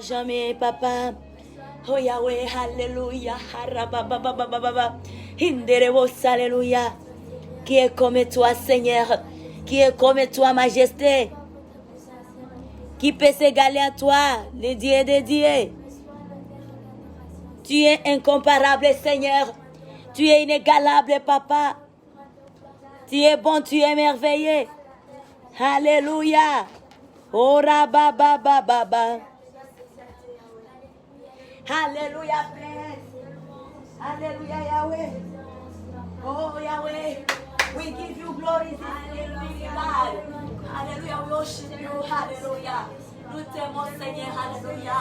jamais, papa. Oh Yahweh, alléluia. Harabababababa. Hinderevos, alléluia. Qui est comme toi, Seigneur? Qui est comme toi, Majesté? Qui peut s'égaler à toi, le Dieu des dieux? Tu es incomparable, Seigneur. Tu es inégalable, Papa. Tu es bon, tu es merveilleux. Alléluia. Ora baba baba baba. Alléluia, Père. Alléluia, Yahweh. Oh, Yahweh. We give you glory this evening, God. Alléluia, we worship you. Alléluia. Nous t'aimons, Seigneur. Alléluia.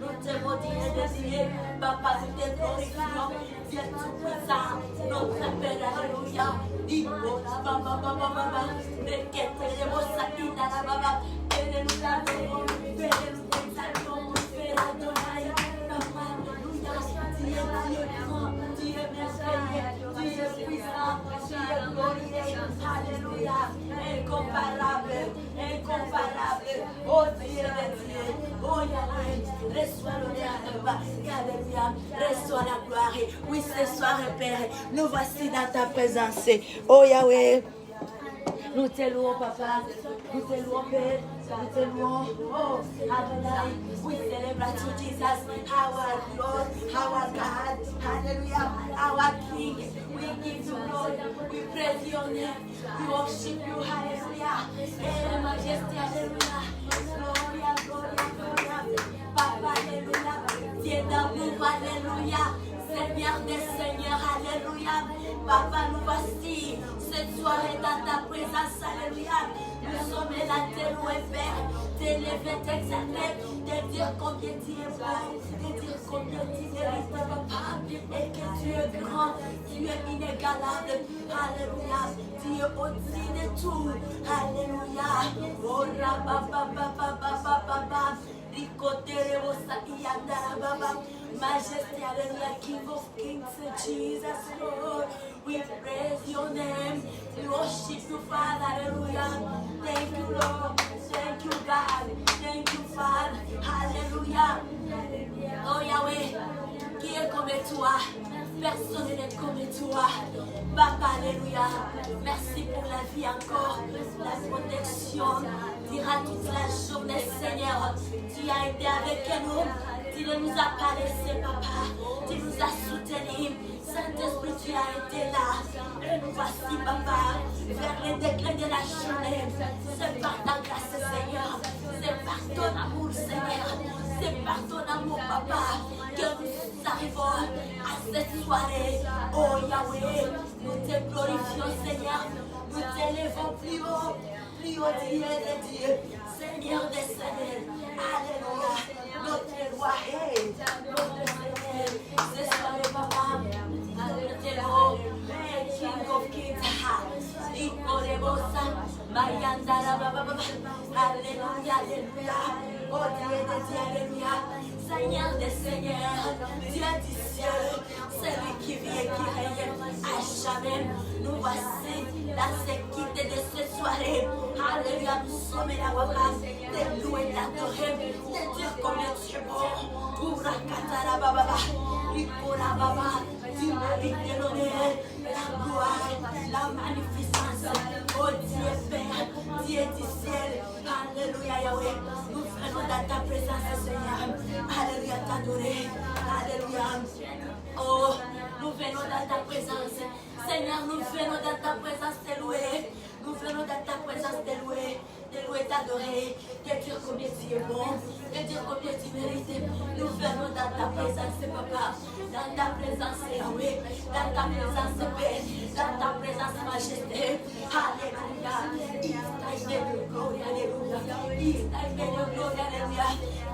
Nous t'aimons, Dieu de Dieu. Papa, nous te glorifions. Dieu tout-puissant. Notre Père, Alléluia. Ikola baba baba baba. Rekete lebo sakina la baba. Père, nous t'adorons. Père, nous t'exaltons. Père Adonai. Papa, Alléluia. Dieu grand. Dieu merveilleux. Dieu puissant. Dieu glorieux. Alléluia. Incomparable. Incomparable. Oh Dieu de Dieu. Oh Yahweh. Reçois l'honneur. Alléluia. Reçois la gloire. Oui, ce soir, Père, nous voici dans ta présence. Oh Yahweh. Nous te louons, Papa. Nous te louons, Père. Nous te louons. Oh, Adonai. We celebrate you, Jesus, our Lord, our God. Hallelujah. Our King. We give you glory. We praise your name. We worship you. Hallelujah. Et majesté. Hallelujah. Gloria, gloria, gloria. Papa, Alléluia. Dieu d'amour. Alléluia. Seigneur des Seigneurs. Alléluia. Papa, nous voici cette soirée dans ta présence. Alléluia. Nous sommes là, te louer, Père, t'élever, t'exalter, te dire combien tu es bon, te dire combien tu mérites, Papa, et que tu es grand, tu es inégalable. Alléluia. Tu es au-dessus de tout. Alléluia. Oh, la baba, baba, baba, baba. Majesty, hallelujah, King of Kings, Jesus, Lord. We praise your name. We worship you, Father, hallelujah. Thank you, Lord. Thank you, God. Thank you, Father. Hallelujah. Oh Yahweh, qui est comme toi? Personne n'est comme toi. Papa, alléluia. Merci pour la vie encore, la protection. Dira toute la journée, Seigneur. Tu as été avec nous. Tu ne nous as pas laissés, Papa. Tu nous as soutenus. Saint-Esprit, tu as été là. Et nous voici, Papa, vers les déclins de la journée. C'est par ta grâce, Seigneur. C'est par ton amour, Seigneur. C'est par ton amour, Papa, que nous arrivons à cette soirée. Oh Yahweh, nous te glorifions, Seigneur. Nous t'élevons plus haut, Dieu de Dieu, Seigneur des Seigneurs. Alléluia. Notre roi est notre Seigneur. Ce soir, Papa, King of Kings. Alléluia, alléluia. Oh Dieu de Dieu, alléluia. Seigneur des Seigneurs, Dieu du ciel, celui qui vit et qui règne à jamais. Nous voici dans cette quitte de cette soirée. Alléluia, nous sommes là, Papa, de louer, d'adorer, de dire combien tu es bon. Urakatara Baba, Rikora Baba, tu mérites de l'honneur, la gloire, la magnificence. Oh Dieu Père, Dieu du ciel. Alléluia, Yahweh. Nous venons dans ta présence, Seigneur. Alléluia, t'adorer. Alléluia. Oh, nous venons dans ta présence. Seigneur, nous venons dans ta présence te louer. Nous venons dans ta présence te louer, t'adorer, te dire combien tu es bon, te dire combien tu mérites. Nous venons dans ta présence, Papa, dans ta présence, Yahweh, dans ta présence, Père, dans ta présence, Majesté. Alléluia. Il t'a de gloire, alléluia. Il t'a de gloire, alléluia.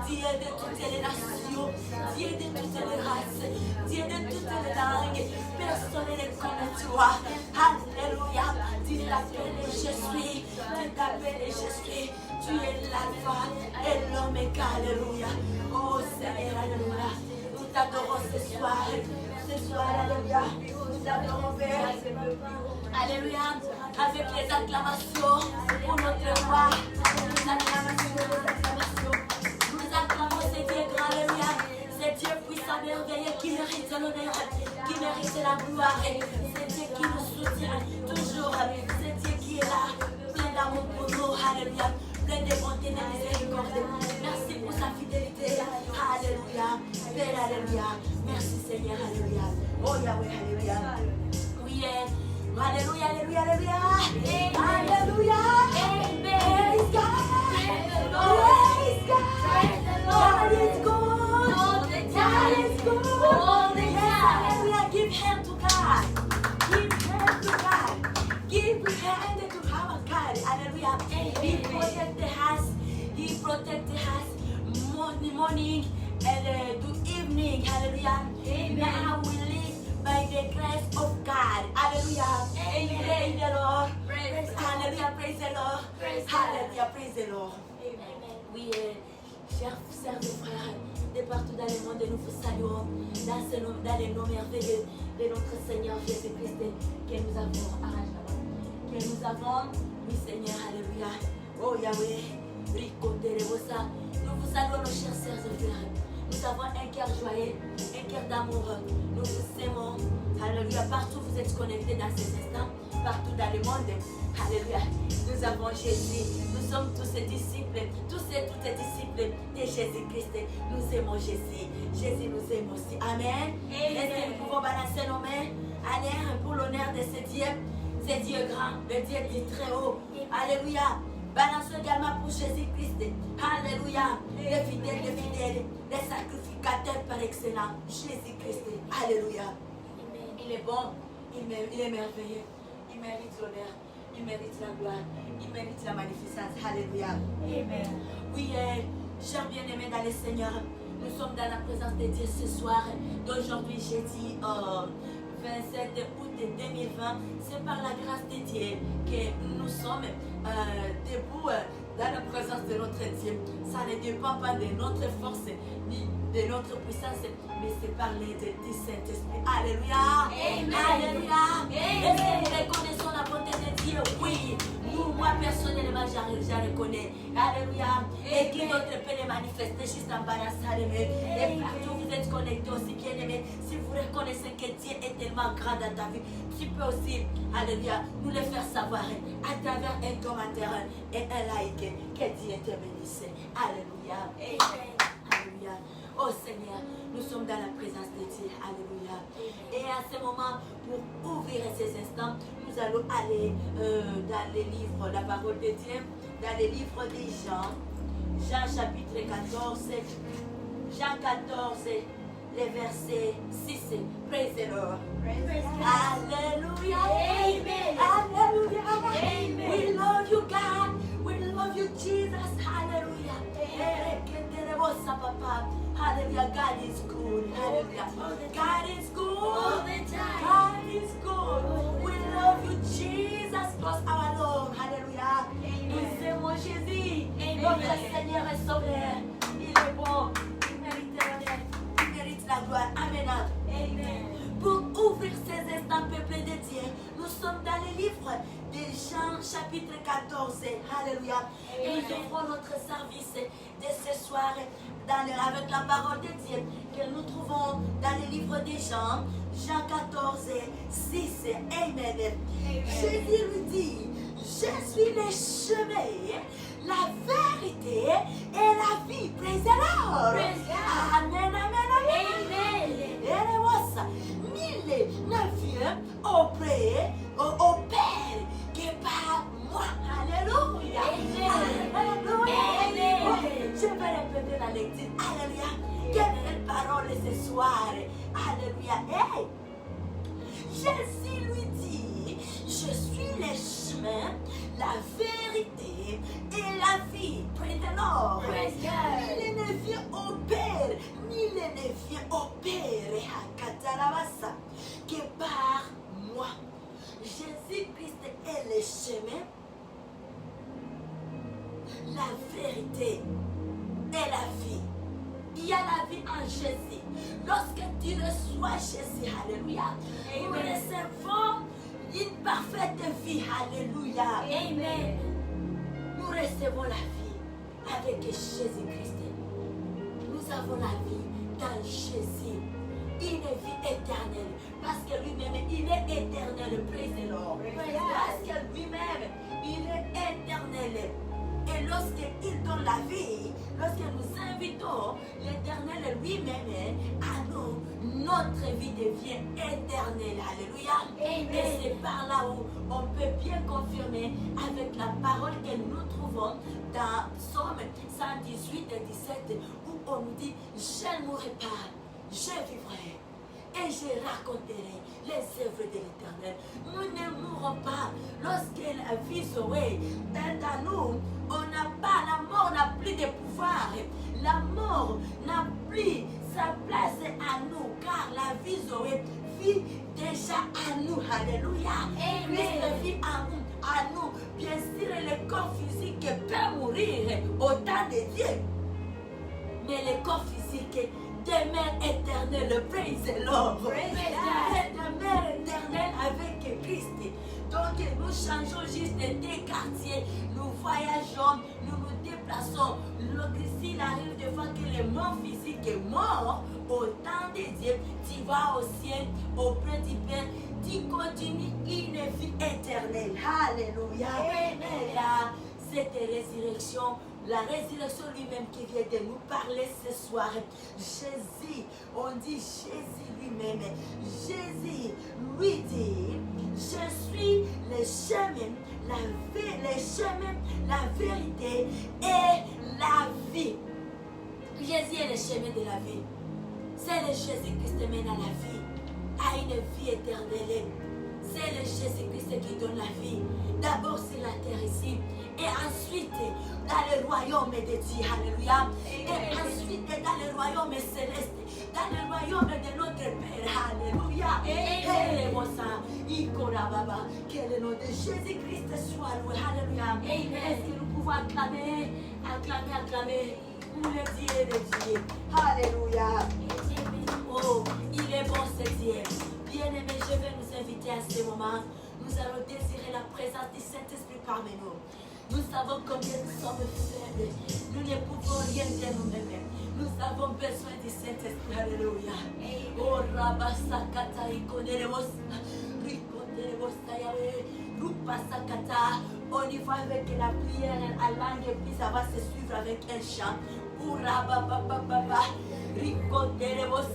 Dieu de toutes les nations, Dieu de toutes les races, Dieu de toutes les langues. Personne n'est comme toi. Alléluia. Tu t'appelles je suis. Tu t'appelles je suis. Tu es l'alpha et l'oméga. Alléluia. Oh Seigneur, alléluia. Nous t'adorons ce soir. Ce soir, alléluia. Nous t'adorons, Père. Alléluia. Avec les acclamations pour notre roi. Les acclamations, les acclamations. Nous acclamons ce Dieu. qui mérite l'honneur, qui mérite la gloire. C'est Dieu qui nous soutient toujours. C'est Dieu qui est là, plein d'amour pour nous. Alléluia. Plein de bonté et de miséricorde. Merci pour sa fidélité. Alléluia. Père, alléluia. Merci Seigneur. Alléluia. Oh Yahweh, alléluia. Oui, alléluia, alléluia, alléluia. Alléluia. Praise God. Praise God. God is good. God is good. Hallelujah. Give hand to God. Give hand to God. Give hand to our God. Hallelujah. He protected us. He protected us morning and to evening. Hallelujah. Now we live by the grace of God. Hallelujah. Praise the Lord. Hallelujah. Praise the Lord. Hallelujah. Praise the Lord. Oui, chers sœurs et frères, de partout dans le monde, nous vous saluons dans les noms merveilleux de notre Seigneur Jésus-Christ que nous avons, oui Seigneur, alléluia. Oh Yahweh, nous vous saluons nos chers sœurs et frères. Nous avons un cœur joyeux, un cœur d'amour. Nous vous aimons. Alléluia. Partout vous êtes connectés dans ces instants, partout dans le monde. Alléluia. Nous avons Jésus. Nous sommes tous ses disciples, tous et toutes les disciples de Jésus-Christ. Nous aimons Jésus. Jésus nous aime aussi. Amen. Est-ce que nous pouvons balancer nos mains? Allez, pour l'honneur de ce Dieu grand, le Dieu du très haut. Alléluia. Balançons également pour Jésus-Christ. Alléluia. Les fidèles, les sacrificateurs par excellence. Jésus-Christ. Alléluia. Il est bon. Il est merveilleux. Il mérite l'honneur. Il mérite la gloire. Il mérite la magnificence. Alléluia. Amen. Oui, chers bien-aimés dans le Seigneur, nous sommes dans la présence de Dieu ce soir. D'aujourd'hui, jeudi 27 août 2020. C'est par la grâce de Dieu que nous sommes debout dans la présence de notre Dieu. Ça ne dépend pas de notre force ni de notre puissance, mais c'est par l'aide du Saint-Esprit. Alléluia. Amen. Alléluia. Est-ce que nous reconnaissons la bonté de Dieu? Oui. Moi personnellement, je reconnais. Alléluia. Et qui d'autre peut les manifester juste en balançant les mains. Et partout vous êtes connectés aussi, bien aimés. Si vous reconnaissez que Dieu est tellement grand dans ta vie, tu peux aussi, alléluia, nous le faire savoir à travers un commentaire et un like. Que Dieu te bénisse. Alléluia. Amen. Alléluia. Oh Seigneur, nous sommes dans la présence de Dieu. Alléluia. Et à ce moment, pour ouvrir ces instants, nous allons aller dans les livres, la parole de Dieu, dans les livres de Jean. Jean chapitre 14. Jean 14, les versets 6. Praise the Lord. Alléluia. Amen. Alléluia. Amen. We love you, God. We love you, Jesus. Hallelujah. Hallelujah. God is good. Hallelujah. God is good. All the time. God is good. We love you, Jesus, because our Lord. Hallelujah. Nous aimons Jésus. Notre Seigneur est sauveur. Il est bon. Il mérite l'honneur. Il mérite la gloire. Amen. Amen. Pour ouvrir ces instants peuplés de Dieu, nous sommes dans le livre de Jean chapitre 14. Alléluia. Et nous ouvrons notre service de ce soir avec la parole de Dieu que nous trouvons dans le livre de Jean, Jean 14, 6. Amen. Jésus lui dit, je suis le chemin, la vérité et la vie. Praise the Lord. Amen, amen, amen. Nul ne vient auprès au Père que par moi. Alléluia. Alléluia. Je vais répéter la lecture. Alléluia. Quelle belle parole ce soir. Alléluia. Hey. Jésus lui dit, je suis le chemin, la vérité et la vie. Praise the Lord. Nul ne vient au Père, nul ne vient au Père que par moi. Jésus-Christ est le chemin, la vérité et la vie. Il y a la vie en Jésus. Lorsque tu reçois Jésus, alléluia, nous recevons une parfaite vie, alléluia. Amen. Nous recevons la vie avec Jésus-Christ. Nous avons la vie dans Jésus. une vie éternelle. Parce que lui-même, il est éternel. Praise the Lord. Parce que lui-même, il est éternel. Et lorsqu'il donne la vie, lorsque nous invitons l'Éternel lui-même à nous, notre vie devient éternelle. Alléluia. Et c'est par là où on peut bien confirmer avec la parole que nous trouvons dans Psaume 118 et 17, où on nous dit, je ne mourrai pas, je vivrai. Et je raconterai les œuvres de l'Éternel. Nous ne mourrons pas. Lorsque la vie Zoé est à nous, on n'a pas, la mort n'a plus de pouvoir. La mort n'a plus sa place à nous, car la vie Zoé vit déjà à nous. Alléluia. Christ vit à nous. Bien sûr, le corps physique peut mourir au temps de Dieu. Mais le corps physique demeure éternel. Praise the Lord. Demeure éternel avec Christ. Donc nous changeons juste des quartiers, nous voyageons, nous nous déplaçons. Lorsqu'il arrive de voir que le monde physique est mort, au temps de Dieu, tu vas au ciel, auprès du Père, tu continues une vie éternelle. Alléluia. Et là, cette résurrection, la résurrection lui-même qui vient de nous parler ce soir. Jésus, on dit Jésus lui-même. Jésus lui dit, je suis le chemin, la vérité et la vie. Jésus est le chemin de la vie. C'est le Jésus-Christ qui mène à la vie, à une vie éternelle. C'est le Jésus-Christ qui donne la vie. D'abord sur la terre ici. Et ensuite dans le royaume de Dieu. Alléluia. Et ensuite dans le royaume céleste. Dans le royaume de notre Père. Alléluia. Que le nom de Jésus-Christ soit loué. Alléluia. Est-ce que nous pouvons acclamer pour le Dieu de Dieu. Alléluia. Oh, il est bon ce Dieu. Bien-aimés, je vais nous inviter à ce moment. Nous allons désirer la présence du Saint-Esprit parmi nous. Nous savons combien nous sommes faibles. Nous ne pouvons rien de nous-mêmes. Nous avons besoin du Saint-Esprit. Alléluia. Oh, Rabasakata, Ikoneremos, Rikoneremos, Yahweh, Rupasakata. On y va avec la prière à langue et puis ça va se suivre avec un chant. Oh, Rababababa, Rikoneremos.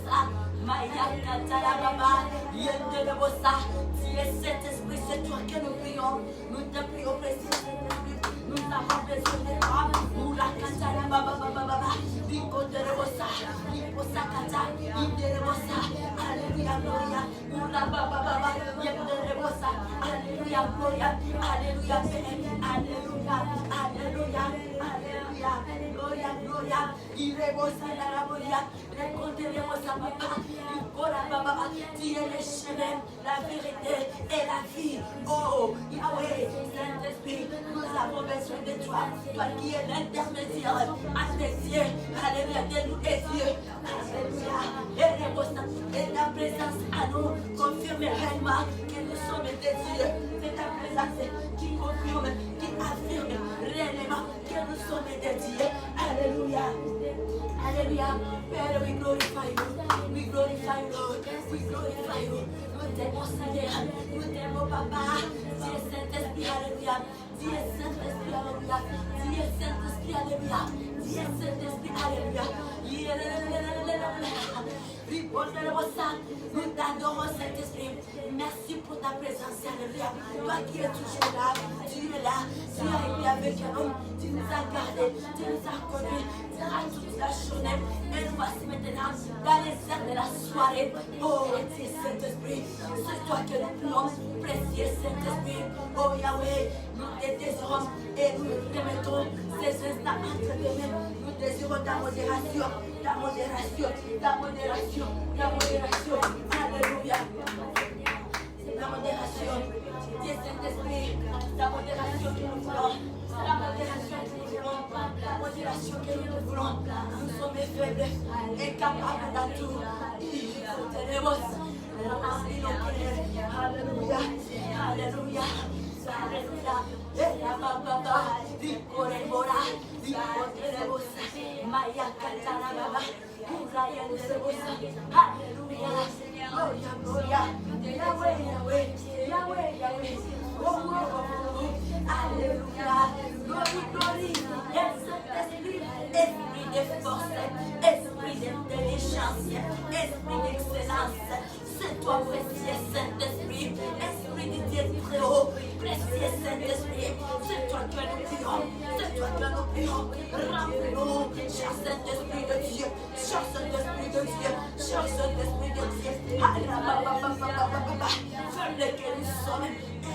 Mayakata baba, Yendelebosa, si le Saint-Esprit, c'est toi que nous prions, nous te prions précieux Saint-Esprit, nous avons besoin de toi, nous la kata baba baba, Rikondelebosa, Riposakata, Yendelebosa, Alléluia, Gloria, nous la baba baba, Yendelebosa, Alléluia, Gloria, Alléluia, Alléluia, Alléluia, Alléluia, Gloria, Gloria, Irebosa la Gloria, Rekondelebosa papa. Tu es le chemin, la vérité et la vie. Oh, Yahweh, Saint-Esprit, nous avons besoin de toi. Toi qui es l'intermédiaire entre Dieu, alléluia, de nous et Dieu. Alléluia. Et ta présence à nous confirme réellement que nous sommes des dieux. C'est ta présence qui confirme, qui affirme réellement que nous sommes des dieux. Alléluia. Alléluia. Père, we glorify you. We glorify you, Lord. We glorify you. Nous t'aimons, Seigneur. Nous t'aimons, Papa. Dieu Saint-Esprit, Alléluia. Dieu Saint-Esprit, Alléluia. Dieu Saint-Esprit, Alléluia. Dieu Saint-Esprit, Alléluia. Nous t'adorons, Saint-Esprit. Merci pour ta présence, Alléluia. Toi qui es toujours là, tu es là. Tu as été avec nous. Tu nous as gardés. Tu nous as connus. Tu as toute la journée. Et nous voici maintenant dans les airs de la soirée. Oh, Dieu Saint-Esprit, c'est toi que nous prions, précieux Saint-Esprit. Oh Yahweh, nous te désirons et nous te mettons ces instants entre tes mains. Nous désirons ta modération, ta modération, ta modération, ta modération. Alléluia. Ta modération, Dieu Saint-Esprit, ta modération que nous voulons. La modération que nous voulons, la modération que nous voulons. Nous sommes faibles, incapables dans tout. Alléluia, Alléluia, Alléluia. Et la baba, Ricoremora, Ricoremora, Maya Catana baba, Gloria, gloria. Yahweh, Yahweh. Yahweh, Yahweh. Oh, oh, oh, oh. Alléluia. Glory, glory. Saint-Esprit, esprit de force, esprit d'intelligence, esprit d'excellence. C'est toi, précieux Saint-Esprit, esprit du Dieu très haut, précieux Saint-Esprit. C'est toi que nous prions, c'est toi que nous prions. Remplis-nous, cher Saint-Esprit de Dieu, cher Saint-Esprit de Dieu, cher Saint-Esprit de Dieu. Fais-le que nous sommes,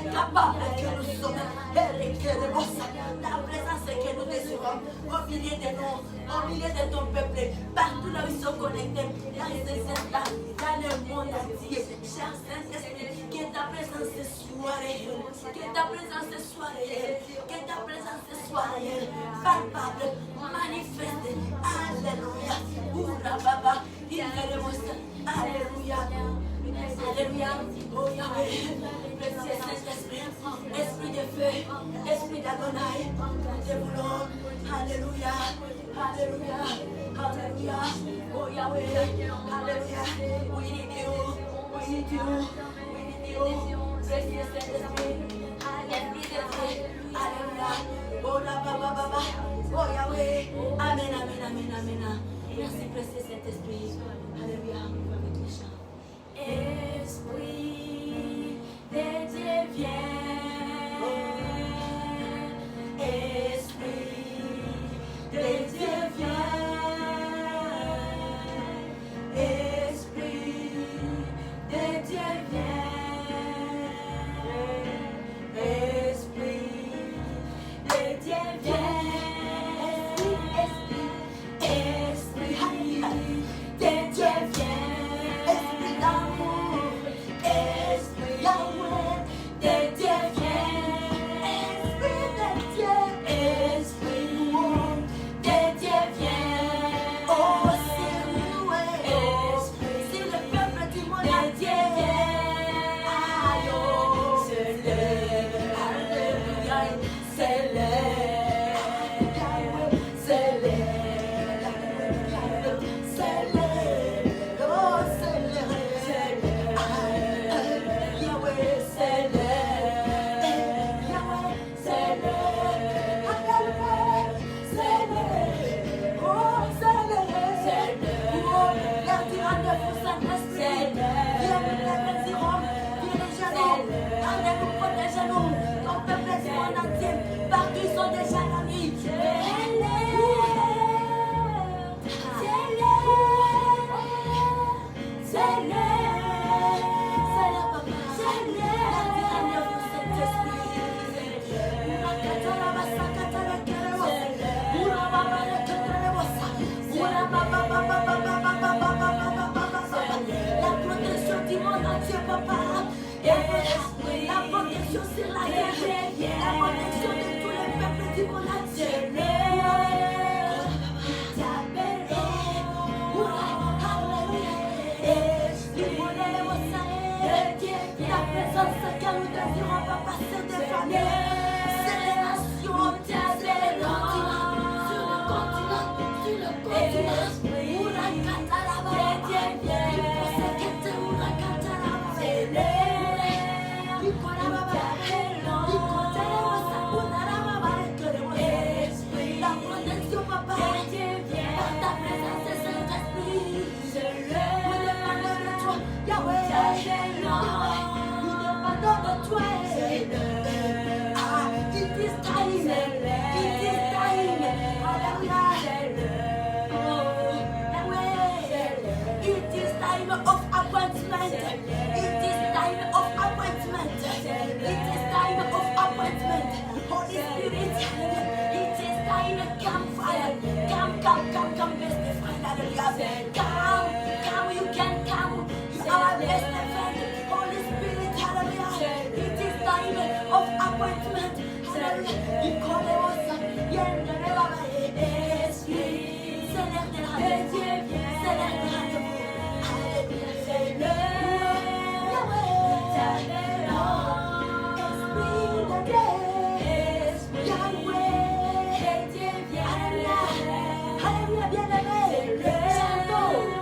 incapables que nous sommes, et que nous sommes. Ta présence que nous désirons au milieu de nous, au milieu de ton peuple, partout là où ils sont connectés, dans ces instants, dans le monde entier. Cher Saint-Esprit, que ta présence soit réelle, que ta présence soit réelle, que ta présence soit réelle, palpable, manifeste. Alléluia. Oura Baba, alléluia. Alléluia. Oh Yahweh, précieux Saint-Esprit, esprit de feu, esprit d'Adonai, nous te voulons. Alléluia. Alléluia. Alléluia. Oh Yahweh, alléluia. We need you. We need you. We need you. Précieux Saint-Esprit, esprit de feu. Alléluia. Oh Baba. Oh Yahweh. Amen, amen, amen, amen. Merci précieux Saint-Esprit. Alléluia. Esprit de Dieu viens, Esprit de Dieu viens, Esprit de Dieu viens, Esprit de Dieu viens, Esprit de Dieu viens. Alléluia, bien-aimé. Chantons.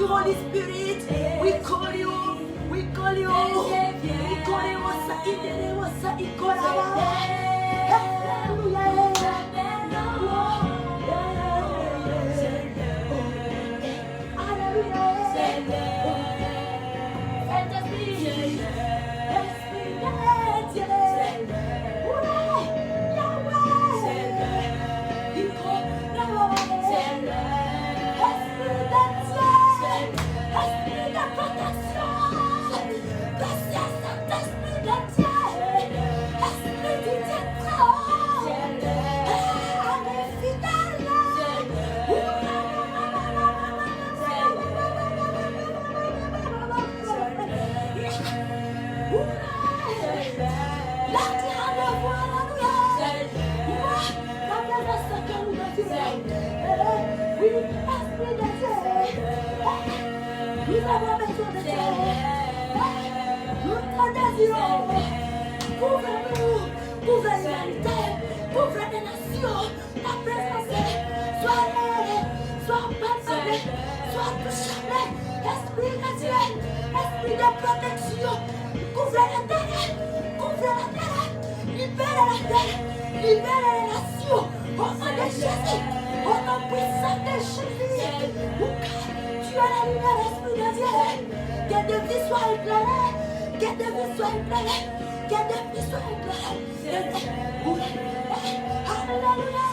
you, Holy Spirit. We call you. We call you. We call you. Nous avons besoin de toi. Nous te désirons. Couvre-nous. Couvre l'humanité. Couvre les nations. Ta présence soit aimée, soit parfait, soit touchée. Esprit de Dieu, esprit de protection. Couvre la terre. Couvre la terre. Libère la terre. Libère les nations. Au nom de Jésus. Au nom puissant de Jésus. Tu es la lumière, Esprit de Dieu. Que de vie soit éclairée. Que de vie soit éclairée. Que de vie soit éclairée. Alléluia.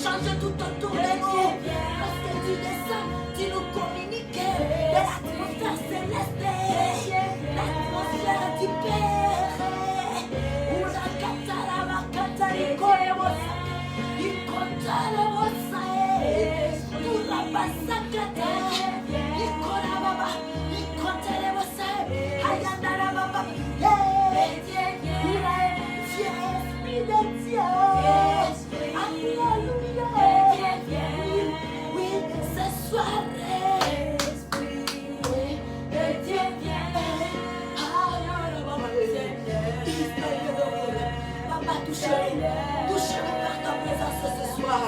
Change tout autour de nous. Lorsque tu descends, tu nous communiques de l'atmosphère céleste, l'atmosphère du Père. Una katara makata ikoremosa, ikoremosa, una basakata, ikorababa, ikoremosa, ayandara baba, Esprit de Dieu. Oui, ce soir, Esprit de Dieu vient. Papa, touche-le par ta présence ce soir.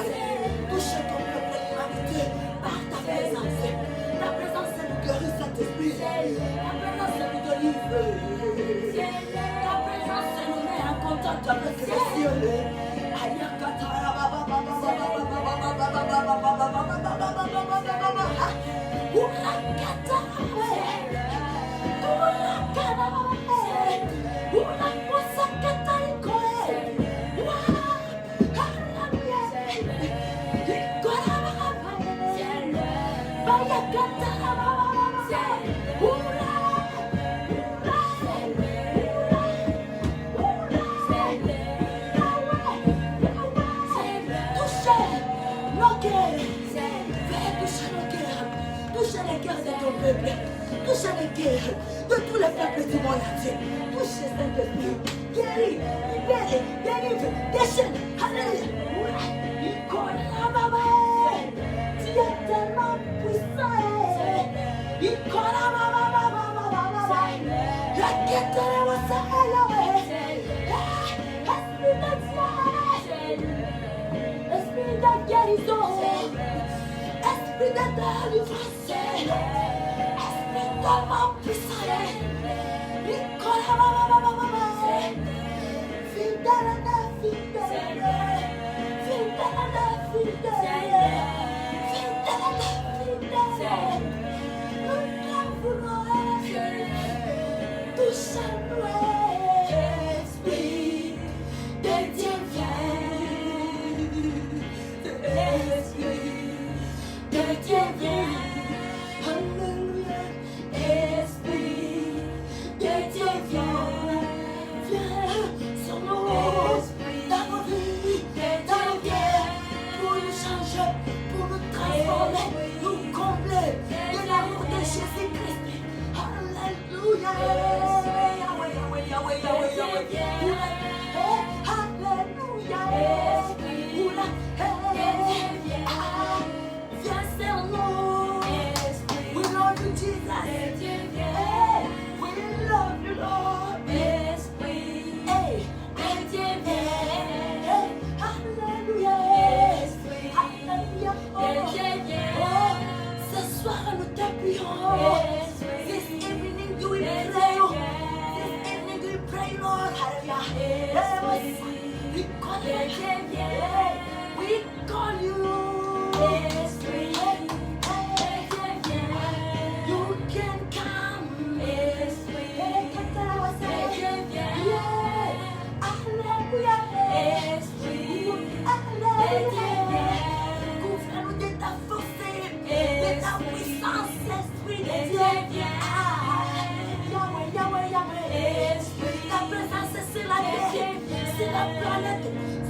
Touche ton peuple l'humanité par ta présence. Ta présence nous guérit, Saint-Esprit. Ta présence nous délivre. Ta présence nous met en contact avec le ciel. Touche les cœurs de tous les peuples du monde entier. Touche Saint-Esprit. Guéris, libère, délivre, déchaîne. Alléluia. Tu es tellement puissant. Esprit de guérison. Esprit de délivrance. Tellement puissant, Esprit de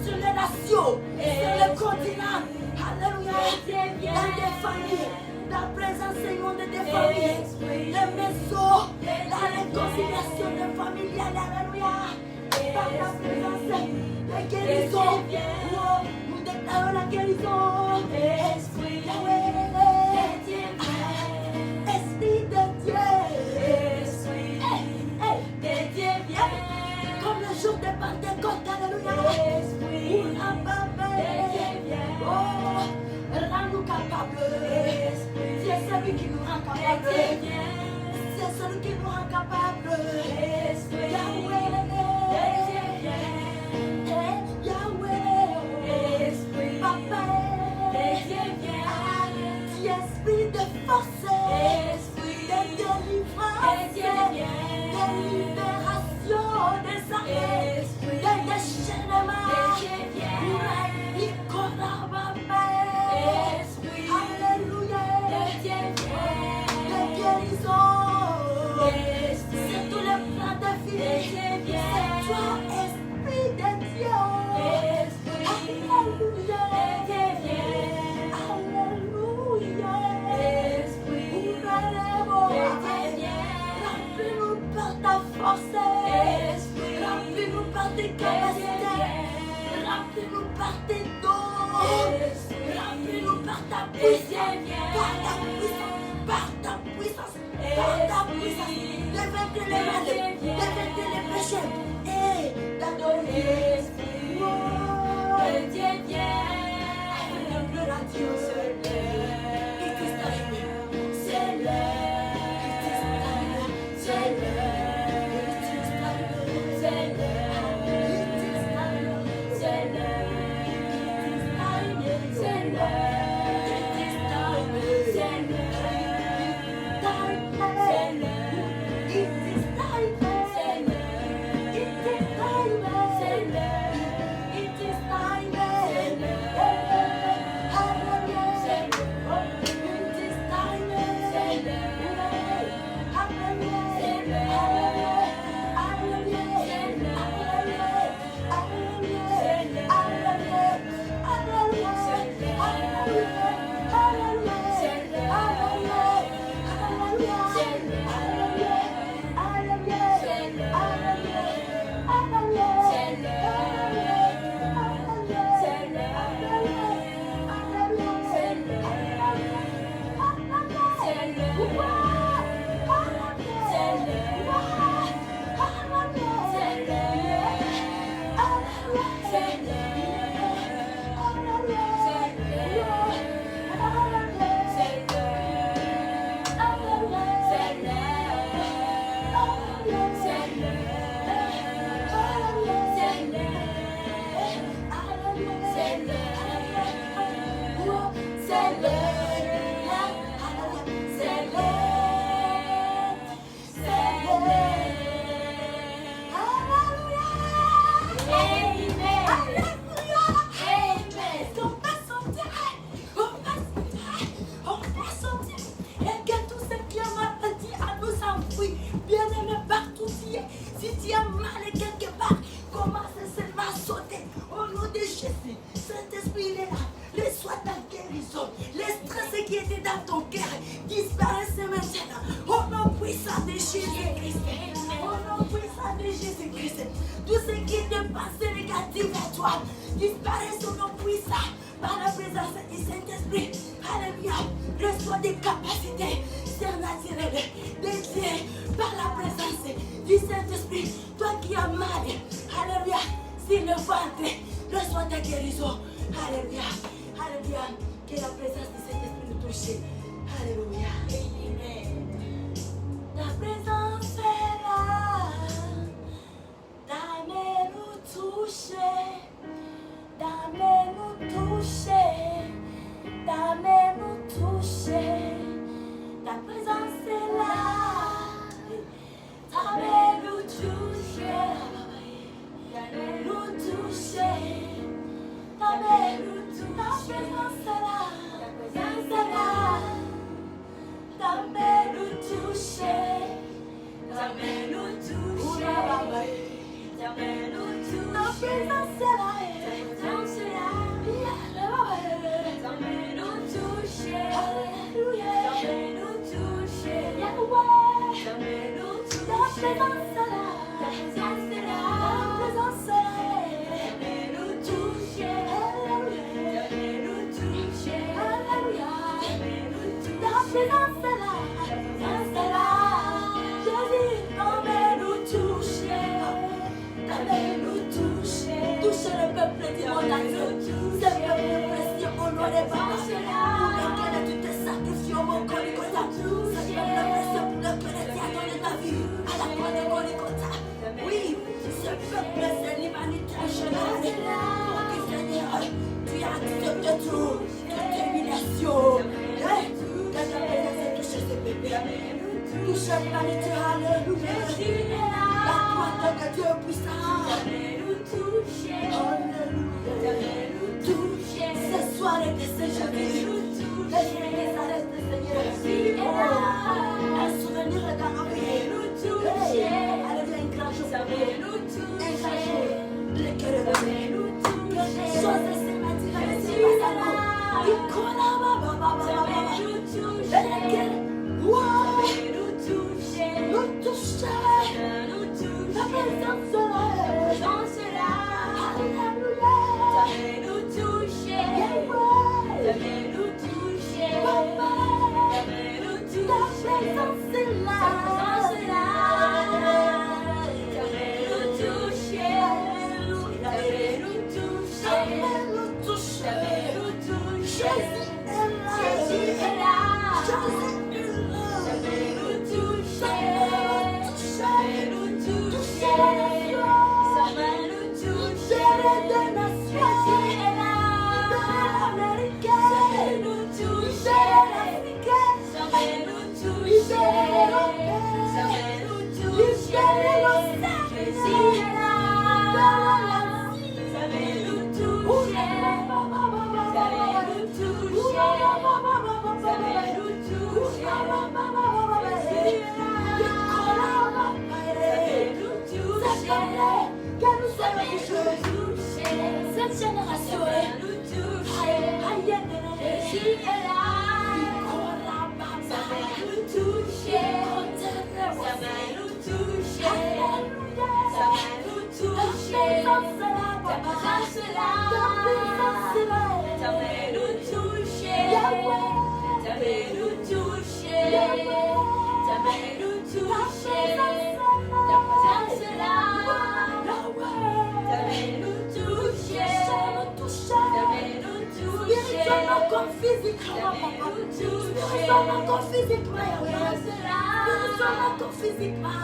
Sur les nations, sur le continent, alléluia, dans des familles, la présence Seigneur de des familles, les maisons, la réconciliation des familiales, alléluia, par la présence de guérison, nous déclarons la guérison, Esprit de Dieu, comme le jour de Pentecôte, alléluia. Oh, rends-nous capables. C'est celui qui nous rend capables. C'est celui qui nous rend capables. Yahweh, Yahweh, Papa, Esprit de force, de délivrance, de libération des arrêts, de déchaînement, alléluia, de guérison, c'est tous les plans de vie, c'est toi, Esprit de Dieu, alléluia, remplis-nous par ta force, remplis-nous par tes capacités, remplis-nous par tes dons, remplis-nous par ta puissance, par ta puissance, par ta puissance, de vaincre les malades, de vaincre les péchés, et d'adorer. Gloire à Dieu, c'est ta main nous touche, ta présence est là, ta main nous touche, ta main nous touche, ta main nous touche, ta présence est là, ta présence est là, ta main nous touche, ta main nous touche, ta main nous touche, ta présence est là, ta présence est là. Ta main nous touche, Alléluia. Ta main nous touche, Yahweh. Ta main nous touche, ta présence est là, ta présence est là, ta présence est là. Ta main nous touche, Alléluia. Ta main nous touche, Alléluia. Ta main nous touche, ta présence est là, ta présence est là. Jésus, ta main nous touche, ta main nous touche, touche le peuple du monde entier. Ce peuple précieux au nom des papas, pour lequel tu te sacrifies au mon Golgotha. Ce peuple précieux pour lequel tu as donné ta vie à la croix de Golgotha. Oui, ce peuple, c'est l'humanité en général. Pour que Seigneur, tu as accepté tout, toute humiliation. Que ta présence touche ce bébé. Touche l'humanité, alléluia. La croix de Dieu puissant. Alléluia. Ce soir est de ce Jésus. L'esprit des arrêts de Seigneur. Un souvenir dans la vie. Alléluia, un grand jour. Un grand jour. Le cœur de Dieu. Quelque chose de ce matin. C'est pas ça. Il connaît. Nous touche. La présence est là. Alléluia. Ta main nous touche, ta main nous touche, papa. Ta main nous touche, ta présence est là, ta présence est là. Ta main nous touche, ta main nous touche, ta main nous touche, ta main nous touche. Jésus est là, Jésus est là. Ta main nous touche, ta main nous touche, ta main nous touche. De nations, Jésus est là. L'Américain, ça nous touche. L'Africain, ça nous touche. L'Européen, ça nous touche. Jésus est là. Ça nous touche. Ça nous touche. Ça nous touche. Jésus est là. Que nous soyons touchés. Cette génération nous touche. Jésus est là. Ça va nous toucher. Ça va nous toucher. Ça va nous toucher. Ta présence est là. Ça va nous toucher. Ça va nous toucher. Ça va nous toucher. Ta présence est là. Ça va nous toucher. Ça va nous toucher. Spirituellement comme physiquement, papa. Spirituellement comme physiquement, spirituellement comme physiquement.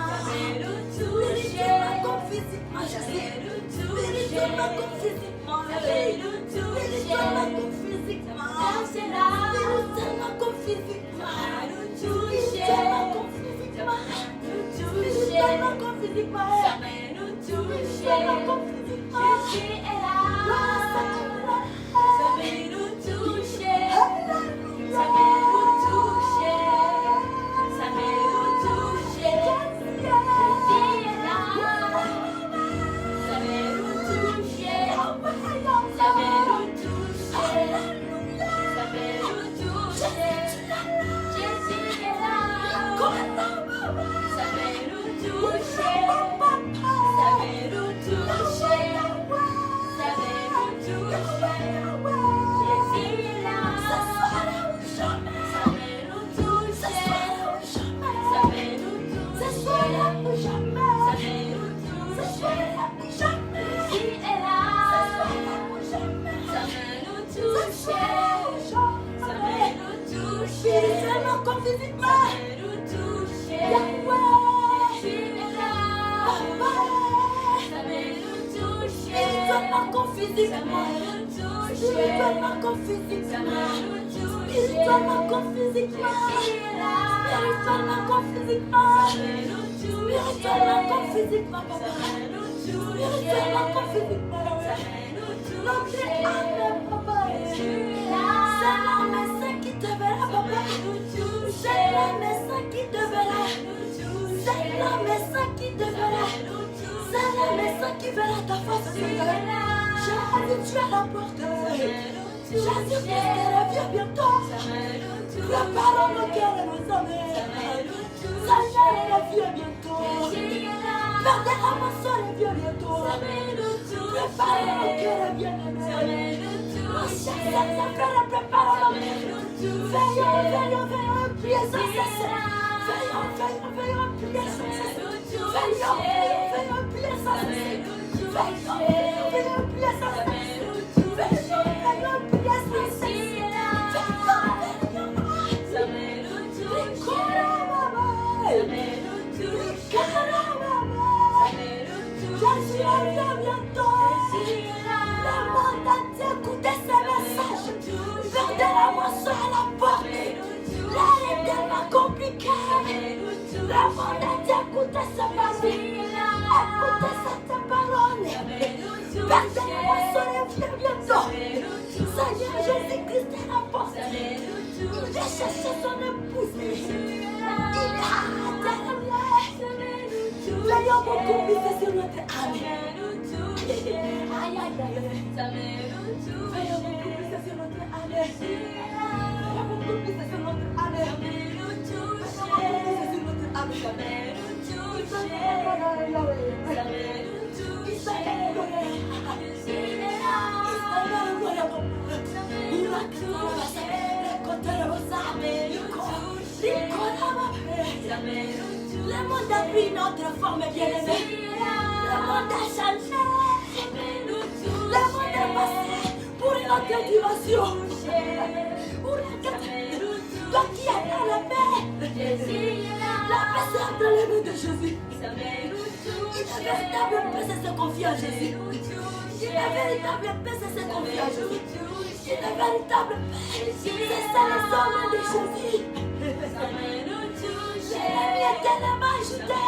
Spirituellement comme physiquement, spirituellement comme physiquement. Spirituellement comme physiquement. Spirituellement comme physiquement. Spirituellement comme physiquement. Spirituellement comme physiquement. Spirituellement comme physiquement. Jésus est là. Ça va nous toucher. Ça va nous toucher. Ça va nous toucher. Jésus est là. Ça va nous toucher. Ça va nous toucher. Ça va nous toucher. Jésus est là. Ça va nous toucher. Ça va nous toucher. Ça va nous toucher. Jésus est là. Ça va nous toucher. Ça va nous toucher. Ça va nous toucher. Jésus est là. Ça va nous toucher. Ça va nous toucher. Spirituellement comme physiquement. Ça va nous toucher. Jésus est là. Ça va nous toucher. Spirituellement comme physiquement. Ça va nous toucher. Spirituellement comme physiquement. Ça va nous toucher. spirituellement comme physiquement. Spirituellement comme physiquement. Spirituellement comme physiquement, papa. Spirituellement comme physiquement. Notre âme, papa. C'est l'âme saint qui te verra, papa. C'est l'âme saint qui te verra. C'est l'âme saint qui te verra. C'est l'âme saint qui verra ta face. Jésus, tu es la porte. Jésus, viens bientôt. Préparons nos cœurs et nos âmes. Seigneur, viens bientôt. Père de la moisson, viens bientôt. Préparons nos cœurs et bien-aimés. Nos chers Seigneur, préparons nos cœurs. Veillons, priez sans cesse. Veillons, priez sans cesse. Veillons, priez sans cesse. Veillons, priez sans cesse. Jésus revient bientôt. Le monde entier écoute ces messages. Vers de la moisson à la porte. Là est tellement compliqué. Le monde entier écoute ces paroles. Écoutez cette parole. Vers de la moisson revient bientôt. Seigneur Jésus-Christ est la porte. Il vient chercher son épouse. Il a terminé. Veillons beaucoup plus sur notre âme. Aïe, aïe, aïe. Veillons beaucoup plus sur notre âme. Veillons beaucoup plus sur notre âme. Veillons beaucoup plus sur notre âme. Le monde a pris notre forme bien-aimée. Le monde a changé. Le monde est passé pour une autre dimension. Toi qui as dans la paix. La paix c'est entre les mains de Jésus. Une véritable paix c'est se confier à Jésus. Une véritable paix c'est se confier à Jésus. Une véritable paix c'est ça les hommes de Jésus. L'ennemi est tellement ajouté.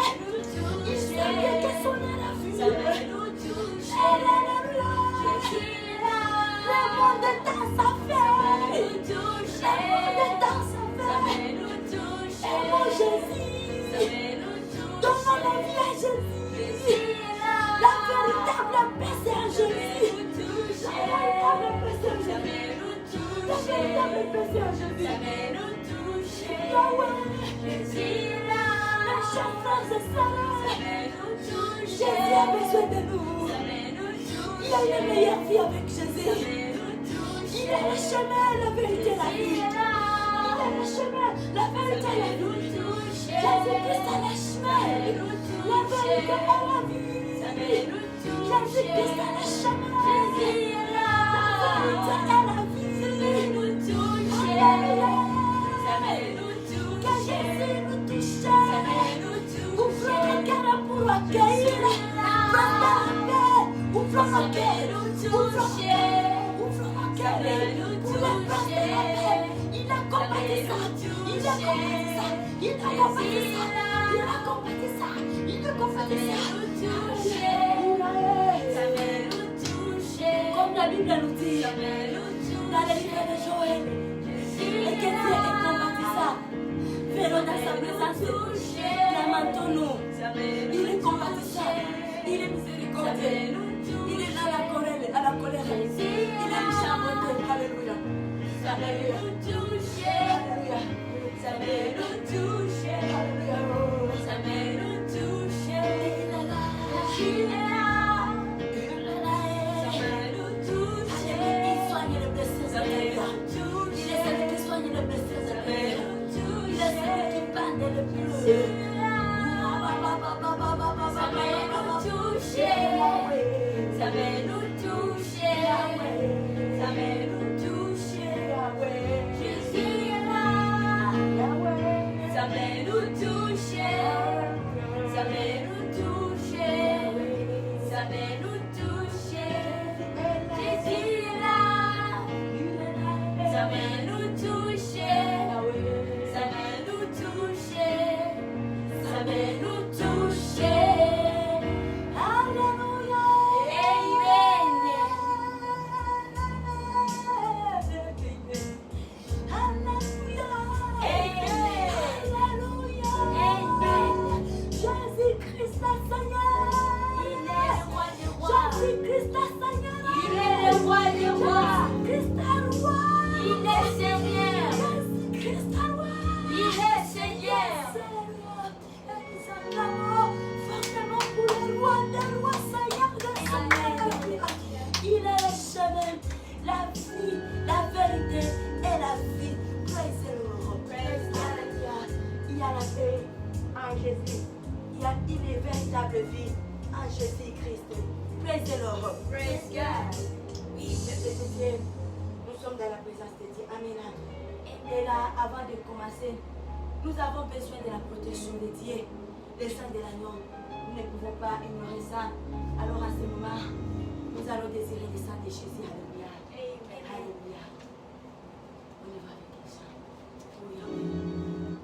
Il sait bien que son âme a vu. Alléluia. Le monde est dans sa fête. Le monde est dans sa fête. Et mon Jésus. Donnons nos vies à Jésus. La véritable paix c'est à Jésus. La véritable paix c'est à Jésus. La véritable paix c'est à Jésus. Yahweh. Mes chers frères et sœurs, Jésus a besoin de nous. Il a une meilleure vie avec Jésus. Il est le chemin, la vérité, la vie. Il est le chemin, la vérité, la vie. Jésus-Christ est le chemin, la vérité et la vie. Jésus-Christ est le chemin, la vérité et la vie. Alléluia. Que Jésus nous touche. Ouvrons nos cœurs pour accueillir. Ouvrons nos cœurs. Ouvrons nos cœurs. Ouvrons nos cœurs pour la place de la paix. Il a combattu ça. Il a combattu ça. Il a combattu ça. Il a combattu ça. Il a combattu ça. Comme la Bible nous dit dans le livre de Joël. Et que Dieu ait combattu ça. Verrons dans sa présence, lamentons-nous. Il est combattu ça. Il est miséricordieux. Il est dans la colère. Il est méchant. Alléluia. Alléluia. Alléluia. Ça toucher, ça va nous toucher, ça va nous toucher. Alléluia. Amen. Alléluia. Alléluia. Alléluia. Jésus-Christ le Seigneur. Il est le roi des rois. Jésus-Christ le Seigneur. Il est le roi des rois. Jésus-Christ le roi. Il est Seigneur. Jésus-Christ le roi. Il est Seigneur. Seigneur. Et nous acclamons fortement pour le roi des rois, Seigneur de Seigneur. Il est le chemin, la vie, la vérité et la vie. Praise the Lord. Alléluia. Il y a la paix en Jésus. Il y a une véritable vie en Jésus-Christ. Praise the Lord. Praise God. Oui, peuple de Dieu, nous sommes dans la présence de Dieu. Amen. Et là, avant de commencer, nous avons besoin de la protection de Dieu, le sang de l'agneau. Nous ne pouvons pas ignorer ça. Alors à ce moment, nous allons désirer le sang de Jésus. Alléluia. Alléluia. On y va avec les chants. Oui, amen.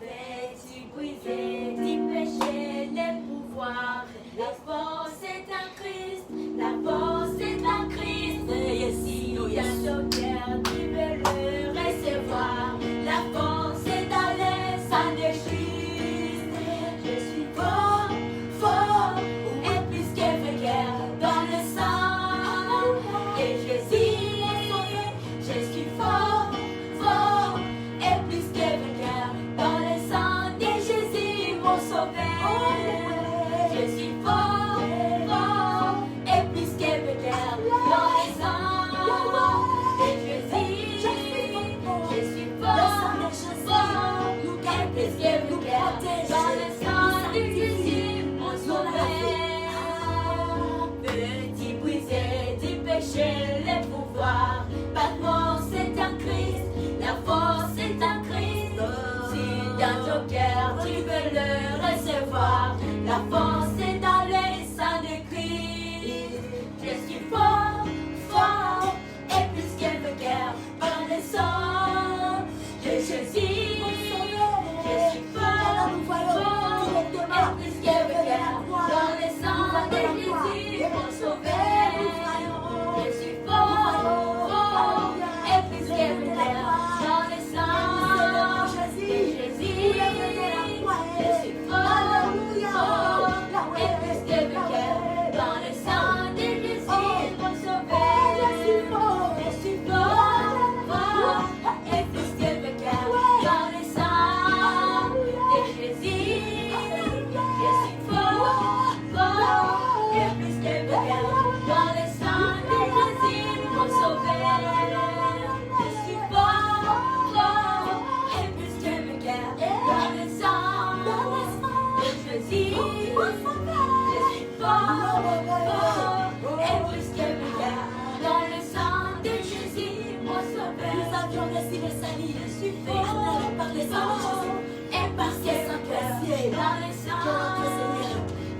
Fais-tu briser du péché les pouvoirs? La force est en Christ, la force est en Christ. Si dans ton cœur tu veux le recevoir, la force est dans le sang de Christ. Je suis fort, fort, et plus que vainqueur dans le sang de Jésus. Je suis fort, fort, et plus que vainqueur dans le sang de Jésus, mon sauveur. Je suis fort, fort, et plus que vainqueur dans le sang de Jésus. Je suis fort, fort, et plus que vainqueur dans le sang de Jésus, mon sauveur. Veux-tu briser du péché les pouvoirs? Par force est en Christ, la force est en Christ. Si dans ton cœur tu veux le recevoir, la force est dans le sang de Christ. Je suis fort, fort, et plus que vainqueur par le sang de Jésus. Je suis fort, fort, et plus que vainqueur dans le sang de Jésus, mon sauveur. Je suis fort, fort, et plus que vainqueur dans le sang de Jésus. Je suis fort, fort, et plus que vainqueur dans le sang de Jésus, mon sauveur. Je suis fort, fort, et plus que vainqueur dans le sang de Jésus. Je suis fort, fort, et plus que vainqueur dans le sang de Jésus, mon sauveur. Je suis fort, fort, et plus que vainqueur dans le sang de Jésus. Je suis fort, fort, et plus que vainqueur dans le sang de Jésus, mon sauveur. Nous avions reçu le salut. Je suis Et nous par les sang de Jésus. et parce que son cœur dans le sang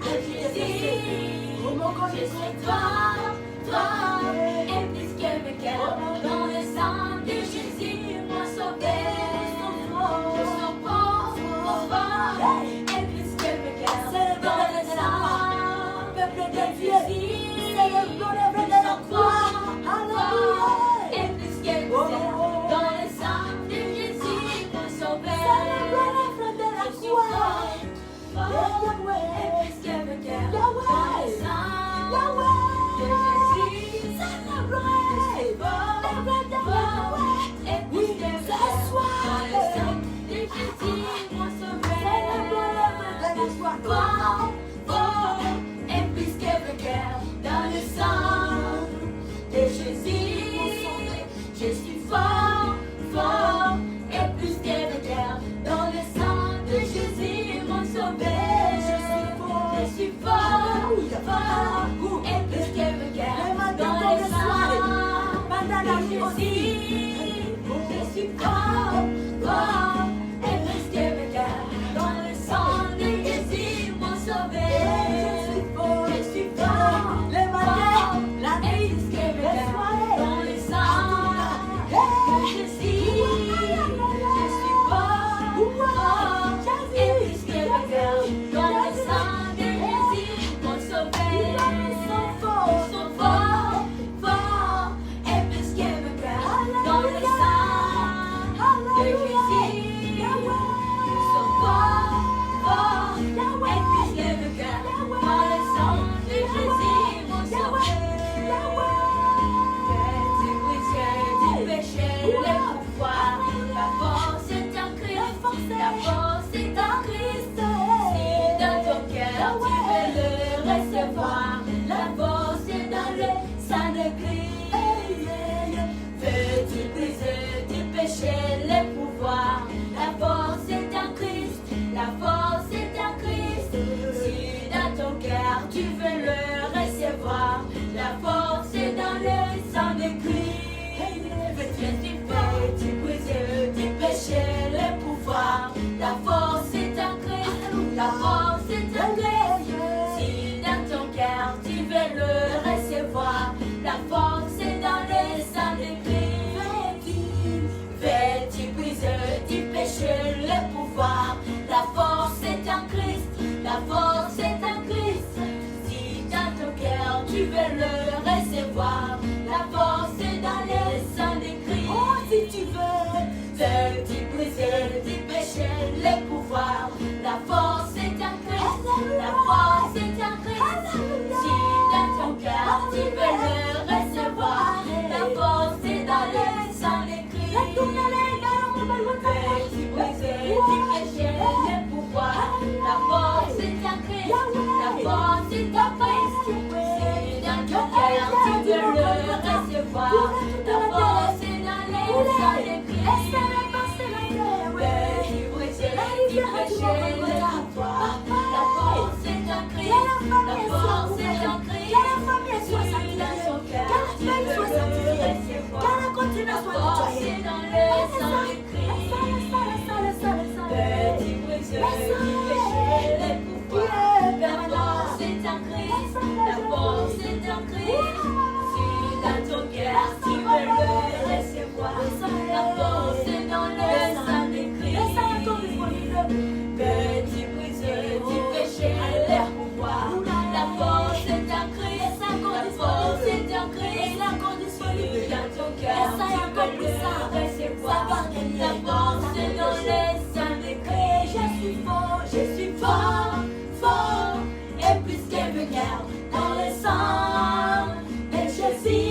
de Jésus. Je suis toi, et plus que vainqueur dans le sang de Jésus, mon sauveur. Je suis fort, et plus que vainqueur dans le sang Peuple de de Dieu, Jésus. célébrons le vrai de la croix. Alléluia. Et plus que vainqueur dans le sang de Jésus, mon sauveur. Célébrons le vrai de la Je suis croix. fort, et plus que vainqueur dans le sang de Jésus. si tu veux, de t'y briser, d'y pécher les pouvoirs. La force est en Christ, la force est en Christ. Si dans ton cœur tu veux le recevoir, la force est dans le sang de Christ. De t'y briser, d'y pécher les pouvoirs. La force est en Christ, la force est en Christ. Si dans ton cœur tu veux le recevoir, la force est dans le sang de Christ. Je suis fort, fort, et plus que vainqueur dans le sang de Jésus.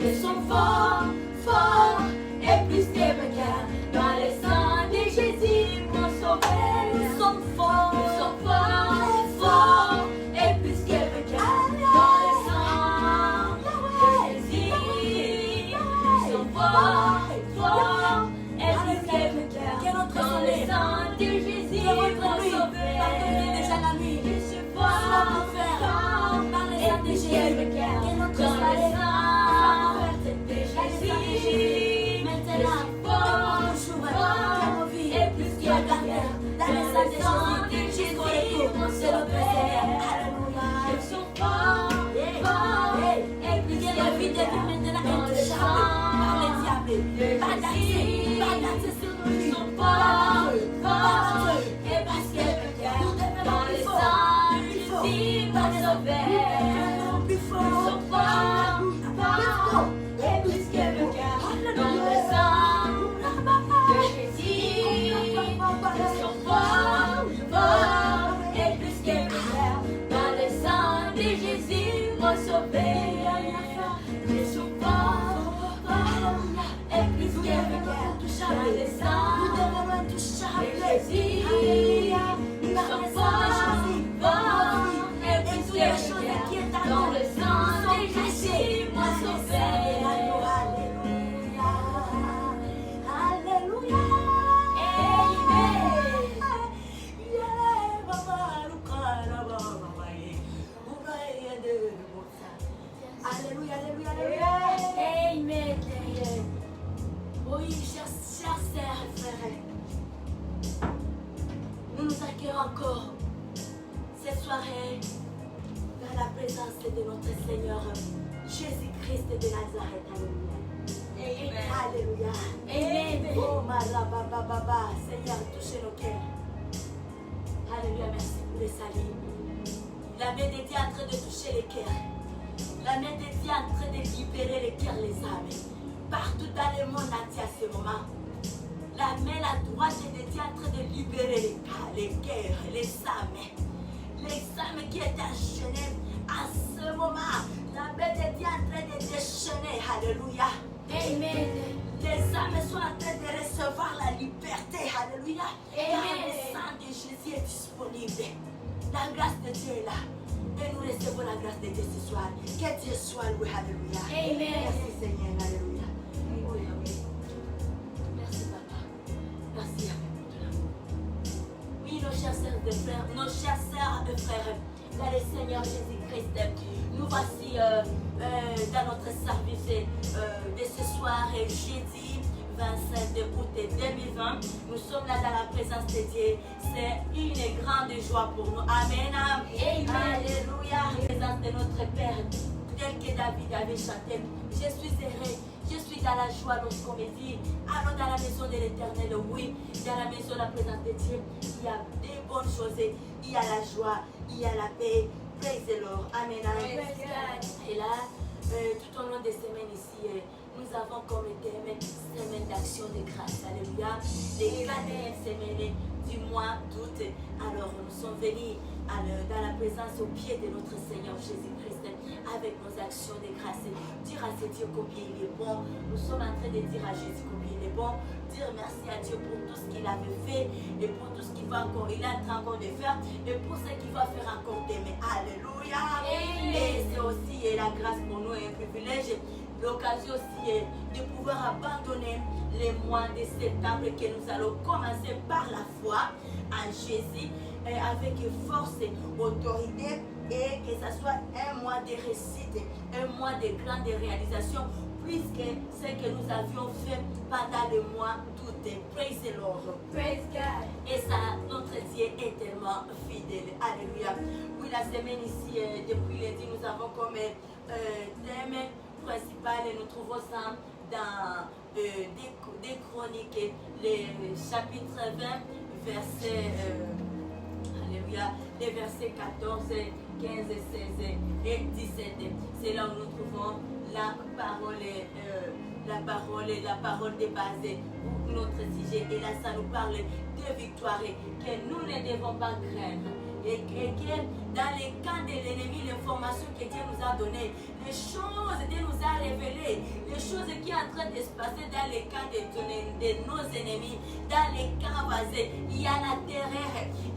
Je suis fort, fort, et plus que vainqueur dans le sang de Jésus, mon sauveur. Nous sommes forts, forts, et plus que vainqueur dans le sang de Jésus. Nous sommes forts, forts, et plus que vainqueur dans le sang de Jésus. Alléluia, alléluia, alléluia. Amen. Oui, chers sœurs et frères, nous nous accueillons encore cette soirée dans la présence de notre Seigneur Jésus-Christ de Nazareth. Alléluia. Alléluia. Amen. Oh, Marababa, Seigneur, touchez nos cœurs. Alléluia, merci pour les saluts. La main de Dieu est en train de toucher les cœurs. La main de Dieu est en train de libérer les cœurs, les âmes. Partout dans le monde entier à ce moment. La main, la droite de Dieu est en train de libérer les cœurs, les âmes. Les âmes qui étaient enchaînées à ce moment. La main de Dieu est en train de déchaîner. Alléluia. Amen. Les âmes sont en train de recevoir la liberté. Alléluia. Car le sang de Jésus est disponible. La grâce de Dieu est là. Et nous recevons la grâce de Dieu ce soir. Que Dieu soit loué. Alléluia. Amen. Merci Seigneur. Alléluia. Oui, oui. Merci Papa. Merci avec tout l'amour. Oui, nos chers sœurs et frères, dans le Seigneur Jésus-Christ, nous voici dans notre service de ce soir, jeudi 27 août 2020. Nous sommes là dans la présence de Dieu. C'est une grande joie pour nous. Amen. Amen. Alléluia. La présence de notre Père, tel que David avait chanté. Je suis heureux. Je suis dans la joie lorsqu'on me dit, allons dans la maison de l'Éternel. Oui, dans la maison de la présence de Dieu, il y a des bonnes choses. Il y a la joie, il y a la paix. Praise the Lord. Amen. Et là, tout au long des semaines ici, nous avons comme thème semaine d'action de grâce. Alléluia. Les 4 semaines du mois d'août. Alors nous sommes venus dans la présence au pied de notre Seigneur Jésus-Christ avec nos actions de grâce. Dire à ce Dieu combien il est bon. Nous sommes en train de dire à Jésus combien il est bon. Dire merci à Dieu pour tout ce qu'il avait fait et pour tout ce qu'il va encore, il est en train encore de faire et pour ce qu'il va faire encore demain. Alléluia. Et c'est aussi la grâce pour nous et un privilège. L'occasion aussi est de pouvoir abandonner les mois de septembre que nous allons commencer par la foi en Jésus avec force et autorité et que ce soit un mois de réussite, un mois de grande réalisation puisque ce que nous avions fait pendant le mois d'août. Praise the Lord. Praise God. Et ça, notre Dieu est tellement fidèle. Alléluia. Oui, la semaine ici, depuis lundi, nous avons comme thème principal et nous trouvons ça dans des chroniques, le chapitre 20, verset, alléluia, les versets 14, 15, 16 et 17. C'est là où nous trouvons la parole de base pour notre sujet. Et là, ça nous parle de victoire que nous ne devons pas craindre. Et que dans les camps de l'ennemi, l'information que Dieu nous a donnée, les choses que Dieu nous a révélées, les choses qui sont en train de se passer dans les camps de nos ennemis, dans les camps basés, il y a la terreur,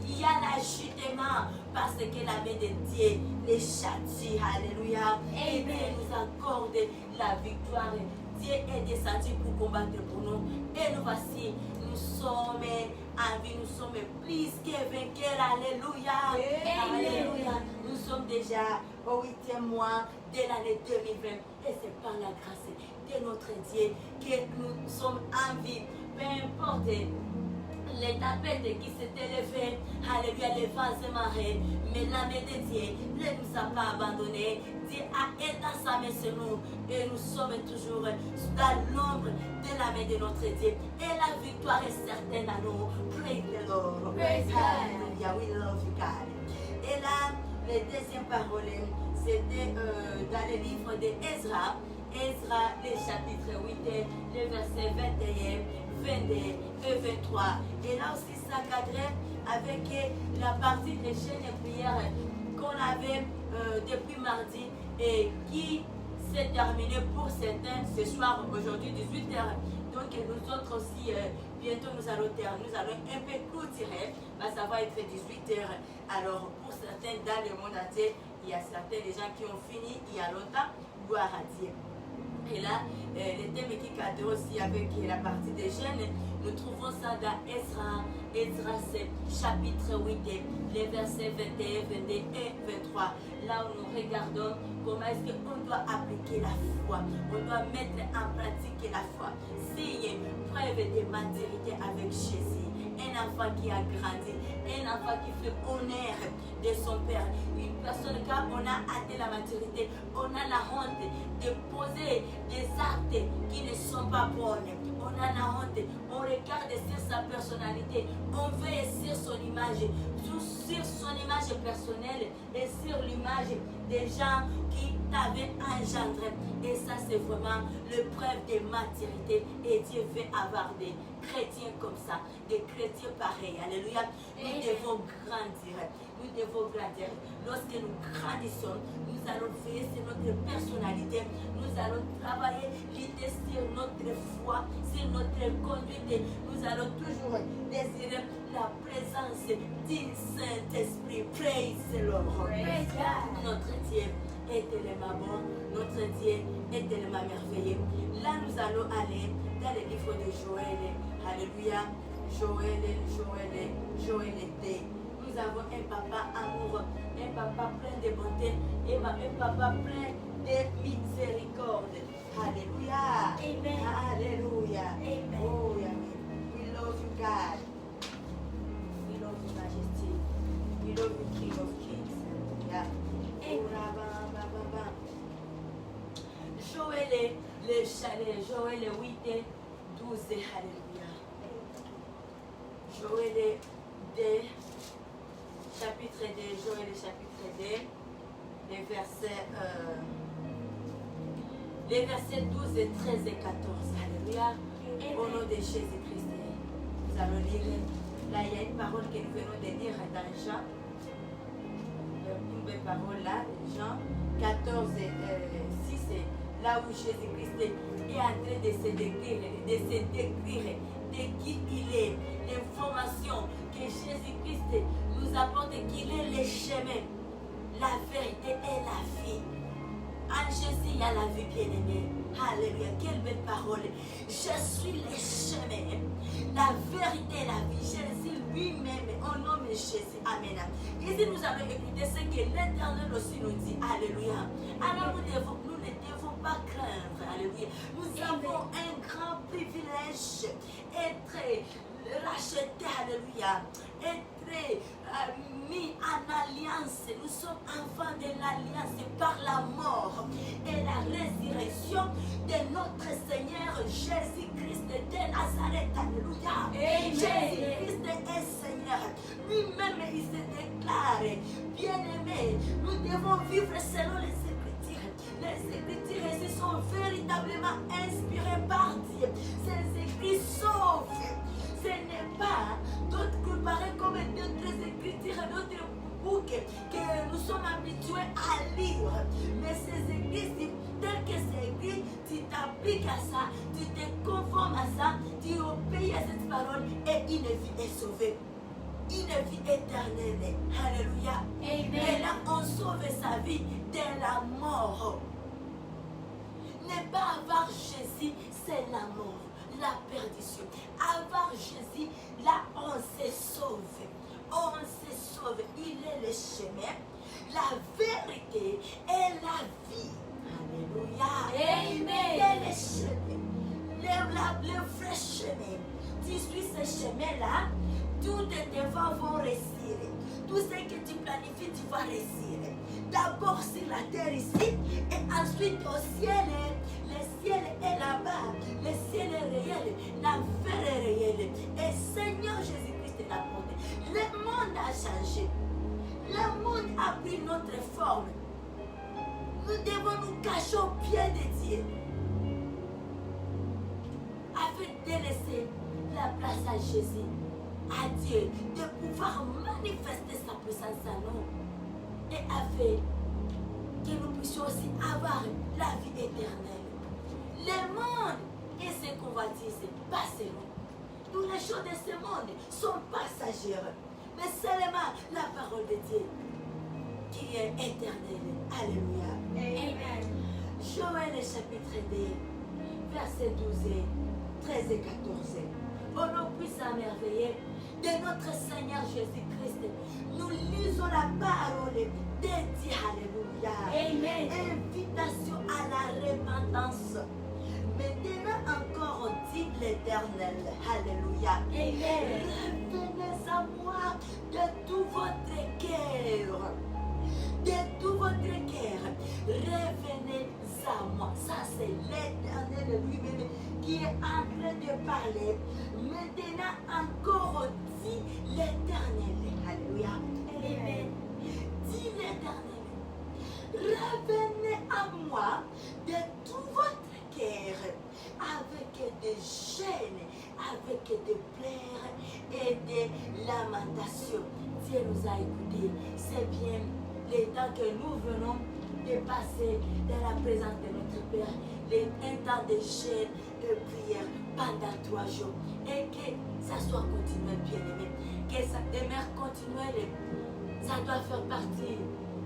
il y a l'agitement, parce que la main de Dieu les châtie. Alléluia. Et Dieu nous accorde la victoire. Dieu est descendu pour combattre pour nous. Et nous voici, nous sommes en vie, nous sommes plus que vainqueurs. Alléluia. Alléluia. Nous sommes déjà au 8e mois de l'année 2020. Et c'est par la grâce de notre Dieu que nous sommes en vie. Peu importe les tapettes qui s'étaient levées, alléluia, les vents se marraient, mais la main de Dieu ne nous a pas abandonnés. Dieu a éteint sa main sur nous et nous sommes toujours dans l'ombre de la main de notre Dieu. Et la victoire est certaine à nous. Praise the Lord. Praise God. Hallelujah, we love you, God. Et là, les deuxième parole, c'était dans le livre d'Ezra. Ezra, le chapitre 8, le verset 21, 22 et 23. Et là aussi, ça cadrait avec la partie des chaînes et prières qu'on avait depuis mardi et qui s'est terminée pour certains ce soir, aujourd'hui 18h. Donc nous autres aussi, bientôt nous allons un peu clôturer, ça va être 18h. Alors pour certains dans le monde entier, il y a certains des gens qui ont fini il y a longtemps, gloire à Dieu. Et là, le thème qui cadre aussi avec la partie des jeunes, nous trouvons ça dans Ezra 7, chapitre 8, les versets 21, 22 et 23. Là où nous regardons comment est-ce qu'on doit appliquer la foi, on doit mettre en pratique la foi. Signe, preuve de maturité avec Jésus. Un enfant qui a grandi, un enfant qui fait honneur de son père, une personne quand on a atteint la maturité, on a la honte de poser des actes qui ne sont pas bonnes. On a la honte, on regarde sur sa personnalité, on veut sur son image personnelle et sur l'image des gens qui t'avaient engendré. Et ça, c'est vraiment le preuve de maturité. Et Dieu veut avoir des chrétiens comme ça, des chrétiens pareils. Alléluia. Nous devons grandir. Nous devons grandir. Lorsque nous grandissons, nous allons veiller sur notre personnalité. Nous allons travailler l'idée sur notre foi, sur notre conduite. Nous allons toujours désirer la présence du Saint-Esprit. Praise the Lord. Praise God. Notre Dieu est tellement bon, notre Dieu est tellement merveilleux. Là, nous allons aller dans le livre de Joël. Alléluia. Joël 2. Nous avons un papa amoureux, un papa plein de bonté et un papa plein de miséricorde. Alléluia. Amen. Alléluia. Amen. Oh, Yahweh. We love you, God. We love you, Majesty. We love you, King of Kings. Yeah. Joël 8, 12. Alléluia. Joël 2, chapitre 2, Joël chapitre 2, les les versets 12, 13 et 14. Alléluia. Au nom de Jésus-Christ, nous allons lire. Là, il y a une parole que nous venons de lire dans Jean. Une belle parole là, Jean 14, 6, là où Jésus-Christ est en train de se décrire de qui il est. L'information que Jésus-Christ nous apporte qu'il est le chemin, la vérité et la vie. En Jésus, il y a la vie bien-aimée. Alléluia, quelle belle parole. Je suis le chemin, la vérité et la vie. Jésus lui-même, au nom de Jésus. Amen. Ici, nous allons écouter ce que l'Éternel aussi nous dit. Alléluia. Alors, nous ne devons pas craindre. Alléluia. Nous avons un grand privilège. Être racheté. Alléluia. Être mis en alliance. Nous sommes enfants de l'alliance par la mort et la résurrection de notre Seigneur Jésus-Christ de Nazareth. Alléluia. Jésus-Christ est Seigneur. Lui-même, il se déclare bien-aimé. Nous devons vivre selon les Écritures. Les Écritures ici sont véritablement inspirées par Dieu. Ces écrits sauvent. Ce n'est pas d'autres que pareil comme d'autres Écritures, d'autres boucs que nous sommes habitués à lire. Mais ces écrits, tel que c'est écrit, tu t'appliques à ça, tu te conformes à ça, tu obéis à cette parole et une vie est sauvée. Une vie éternelle. Alléluia. Amen. Et là, on sauve sa vie de la mort. Ne pas avoir Jésus, c'est la mort, la perdition. Avoir Jésus, là, on se sauve. On se sauve. Il est le chemin, la vérité et la vie. Alléluia. Amen. Il est le chemin, le vrai chemin. Tu suis ce chemin-là, tous tes devoirs vont réussir. Tout ce que tu planifies, tu vas réussir. D'abord sur la terre ici, et ensuite au ciel. Le ciel est là-bas. Le ciel est réel. L'enfer est réel. Et Seigneur Jésus-Christ l'a porté. Le monde a changé. Le monde a pris notre forme. Nous devons nous cacher au pied de Dieu, afin de laisser la place à Jésus, à Dieu, de pouvoir manifester sa puissance à nous, et afin que nous puissions aussi avoir la vie éternelle. Le monde et ses convoitises passeront. Toutes les choses de ce monde sont passagères, mais seulement la parole de Dieu qui est éternelle. Alléluia. Amen. Joël chapitre 2, versets 12, 13 et 14. Au nom puissant merveilleux de notre Seigneur Jésus-Christ, nous lisons la parole de Dieu. Alléluia. Amen. Invitation à la repentance. Maintenant encore, dit l'Éternel. Alléluia. Amen. Revenez à moi de tout votre cœur. De tout votre cœur, revenez à moi. Ça, c'est l'Éternel lui-même qui est en train de parler. Maintenant encore, dit l'Éternel. Alléluia. Amen. Dit l'Éternel. Revenez à moi de tout votre cœur, avec des gênes, avec des pleurs et des lamentations. Dieu nous a écoutés. C'est bien les temps que nous venons de passer dans la présence de notre Père, un temps de jeûne et de prière pendant 3 jours. Et que ça soit continuel, bien-aimé. Que ça demeure continuel. Ça doit faire partie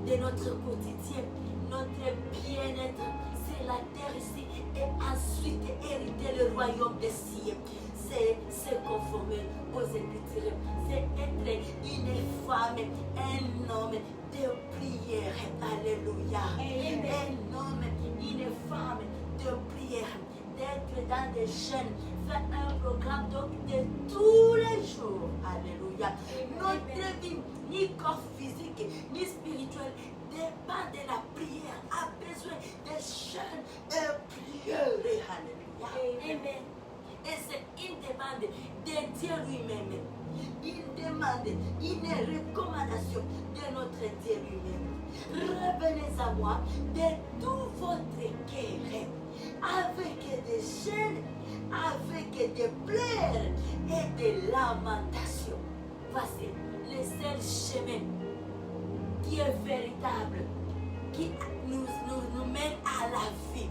de notre quotidien, notre bien-être sur la terre ici. Et ensuite hériter le royaume des cieux. C'est se conformer aux Écritures. C'est être une femme, un homme de prière. Alléluia. Amen. Un homme, une femme de prière. D'être dans des chaînes. Faire un programme donc de tous les jours. Alléluia. Notre vie, ni corps physique, ni spirituel, dépend de la prière. A besoin de chaînes et prières. Alléluia. Amen. Et c'est une demande de Dieu lui-même. Une demande, une recommandation de notre Dieu lui-même. Revenez à moi de tout votre cœur. avec des chaînes, avec des pleurs et des lamentations. Voici le seul chemin qui est véritable, qui nous mène à la vie.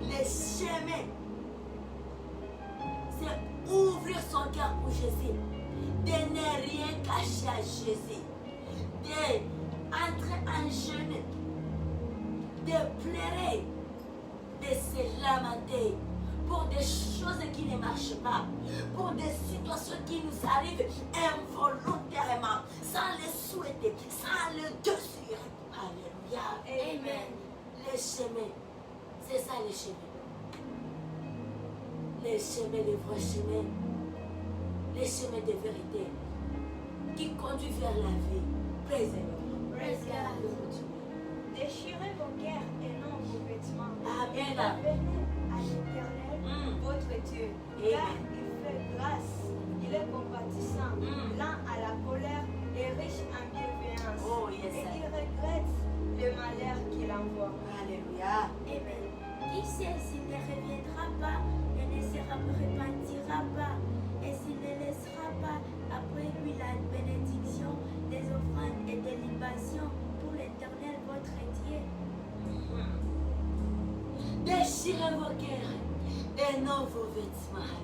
Le chemin, c'est ouvrir son cœur pour Jésus, de ne rien cacher à Jésus, d'entrer en jeûne, de pleurer, de se lamenter pour des choses qui ne marchent pas, pour des situations qui nous arrivent involontairement, sans le souhaiter, sans le désirer. Alléluia. Amen. Les chemins, c'est ça les chemins. Les chemins, les vrais chemins, les chemins de vérité qui conduisent vers la vie. Praise the Lord. Praise God. Déchirez vos guerres et non vos vêtements. Amen. Venez à l'Éternel, votre Dieu, car Amen. il fait grâce, il est compatissant, lent à la colère et riche en bienveillance. Oh, yes, et sir. il regrette le malheur qu'il envoie. Alléluia. Amen. Qui sait s'il ne reviendra pas et ne se repentira pas, et s'il ne laissera pas après lui la bénédiction des offrandes et des libations pour l'Éternel votre Dieu. Déchirez vos cœurs et non vos vêtements.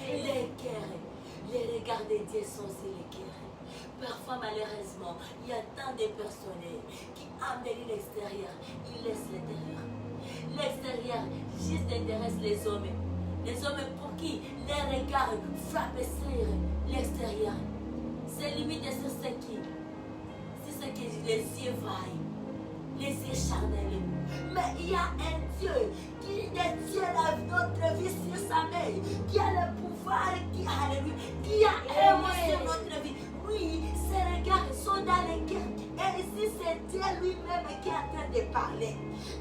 Alléluia. Les cœurs, les regards de Dieu sont sur les cœurs. Parfois, malheureusement, il y a tant de personnes qui embellissent l'extérieur, ils laissent l'intérieur. L'extérieur juste intéresse les hommes. Les hommes pour qui les regards frappent sur l'extérieur. C'est limité sur ce qui, c'est ce que les yeux voient, les yeux charnels. Mais il y a un Dieu qui détient notre vie sur sa main, qui a le pouvoir, qui a aimé sur notre vie. Oui, ses regards sont dans les cœurs. Et ici, c'est Dieu lui-même qui est en train de parler.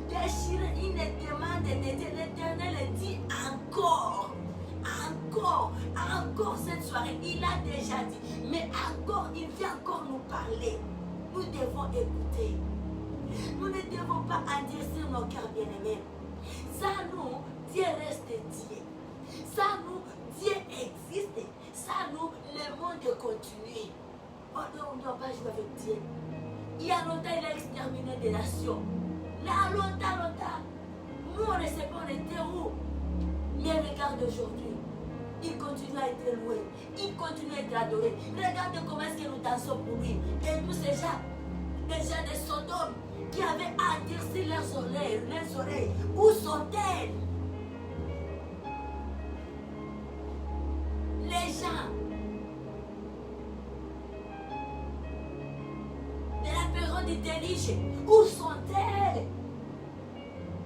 Déchirer une demande de Dieu. L'Éternel dit encore. Encore cette soirée. Il a déjà dit. Mais encore, il vient encore nous parler. Nous devons écouter. Nous ne devons pas endurcir nos cœurs bien-aimés. Sans nous, Dieu reste Dieu. Sans nous, Dieu existe. Sans nous, le monde continue. Oh non, on ne doit pas jouer avec Dieu. Il y a longtemps, il a exterminé des nations. Là, longtemps. Nous, on ne sait pas, on était où. Mais regarde aujourd'hui. Il continue à être loué. Il continue à être adoré. Regardez comment est-ce que nous dansons pour lui. Et tous ces gens de Sodome, qui avaient endurci leurs oreilles. Où sont-elles? Les gens de la période du déluge, où sont-elles?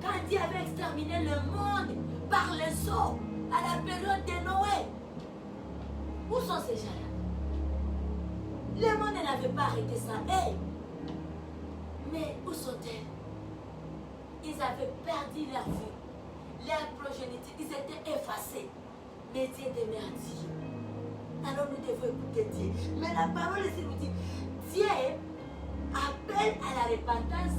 Quand Dieu avait exterminé le monde par les eaux à la période de Noé, où sont ces gens-là? Le monde n'avait pas arrêté ça. Hey! Mais où sont-elles? Ils avaient perdu leur vie, leur progéniture, ils étaient effacés. Mais Dieu demeure Dieu. Alors nous devons écouter Dieu. Mais la parole ici nous dit, Dieu appelle à la repentance.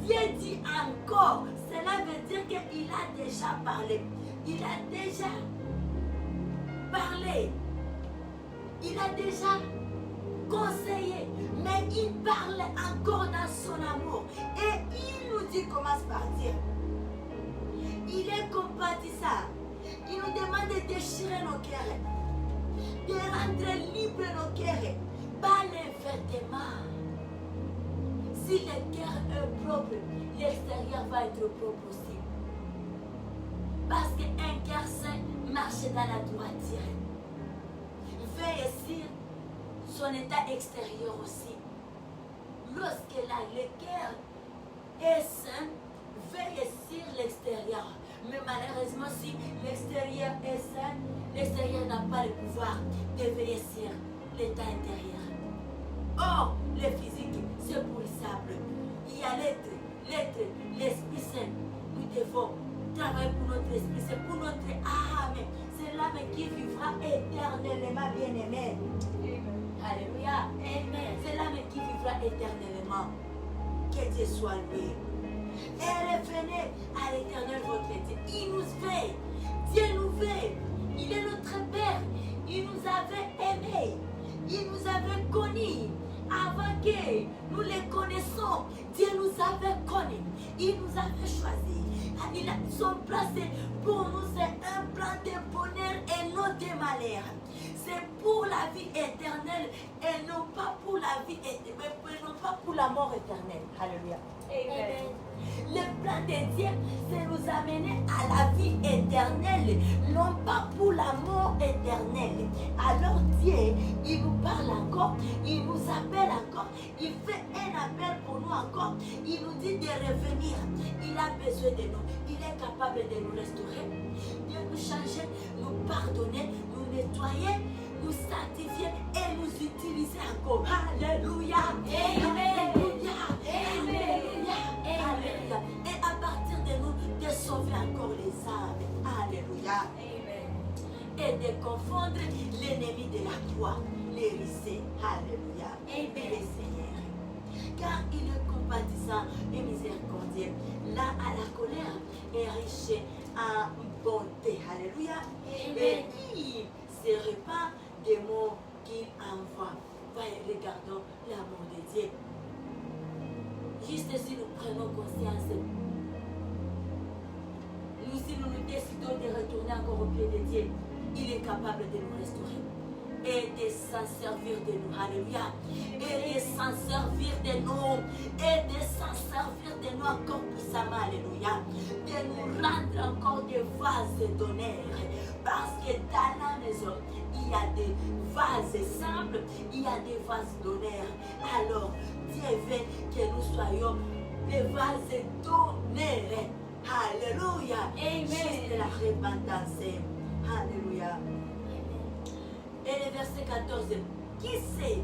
Dieu dit encore. Cela veut dire qu'il a déjà parlé. Il a déjà parlé. Il a déjà conseillé. Mais il parle encore dans son amour. Et il nous dit, commence par dire, il est compatissant. Il nous demande de déchirer nos cœurs, de rendre libres nos cœurs par les vêtements. Si le cœur est propre, l'extérieur va être propre aussi. Parce qu'un cœur saint marche dans la droiture. Veille sur son état extérieur aussi. Lorsque le cœur est saint, veille sur l'extérieur. Mais malheureusement, si l'extérieur est sain, l'extérieur n'a pas le pouvoir de veiller sur l'état intérieur. Or, le physique, c'est pourrissable. Il y a l'être, l'Esprit Saint. Nous devons travailler pour notre esprit, c'est pour notre âme. C'est l'âme qui vivra éternellement, bien-aimé. Alléluia. Amen. C'est l'âme qui vivra éternellement. Que Dieu soit loué. Et revenez à l'Éternel votre Dieu. Il nous veille. Dieu nous veille. Il est notre Père. Il nous avait aimés. Il nous avait connus. Avant que nous les connaissions, Dieu nous avait connus. Il nous avait choisis. Il a son plan pour nous, c'est un plan de bonheur et non de malheur. C'est pour la vie éternelle et non pas pour la vie éternelle, non pas pour la mort éternelle. Alléluia. Amen. Le plan de Dieu, c'est nous amener à la vie éternelle, non pas pour la mort éternelle. Alors Dieu, il nous parle encore, il nous appelle encore, il fait un appel pour nous encore, il nous dit de revenir. Il a besoin de nous, il est capable de nous restaurer, de nous changer, nous pardonner, nous nettoyer, nous sanctifier et nous utiliser encore. Alléluia. Amen. Alléluia. Amen. Alléluia. Et à partir de nous, de sauver encore les âmes. Alléluia. Et de confondre l'ennemi de la croix, l'hérisée. Alléluia. Amen. Le Seigneur. Car il est compatissant et miséricordieux. Là à la colère est riche en bonté. Alléluia. Amen. Et il se répand des mots qu'il envoie. Voyez, regardons l'amour de Dieu. Juste si nous prenons conscience, si nous décidons de retourner encore au pied de Dieu, il est capable de nous restaurer et de s'en servir de nous. Alléluia. Et de s'en servir de nous. Et de s'en servir de nous encore puissamment. Alléluia. De nous rendre encore des vases d'honneur. Parce que dans la maison, il y a des vases simples, il y a des vases d'honneur. Alors, Dieu veut que nous soyons des vases d'honneur. Alléluia. Amen. Juste la repentance. Alléluia. Et le verset 14. Qui sait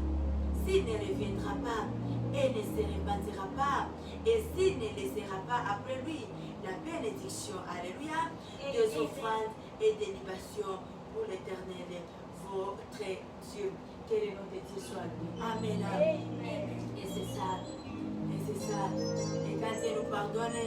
s'il ne reviendra pas et ne se repentira pas et s'il ne laissera pas après lui la bénédiction. Alléluia. Des offrandes et des libations pour l'Éternel, votre Dieu. Que le nom de Dieu soit loué. Amen. Et c'est ça. Et c'est ça. Et quand Dieu nous pardonne,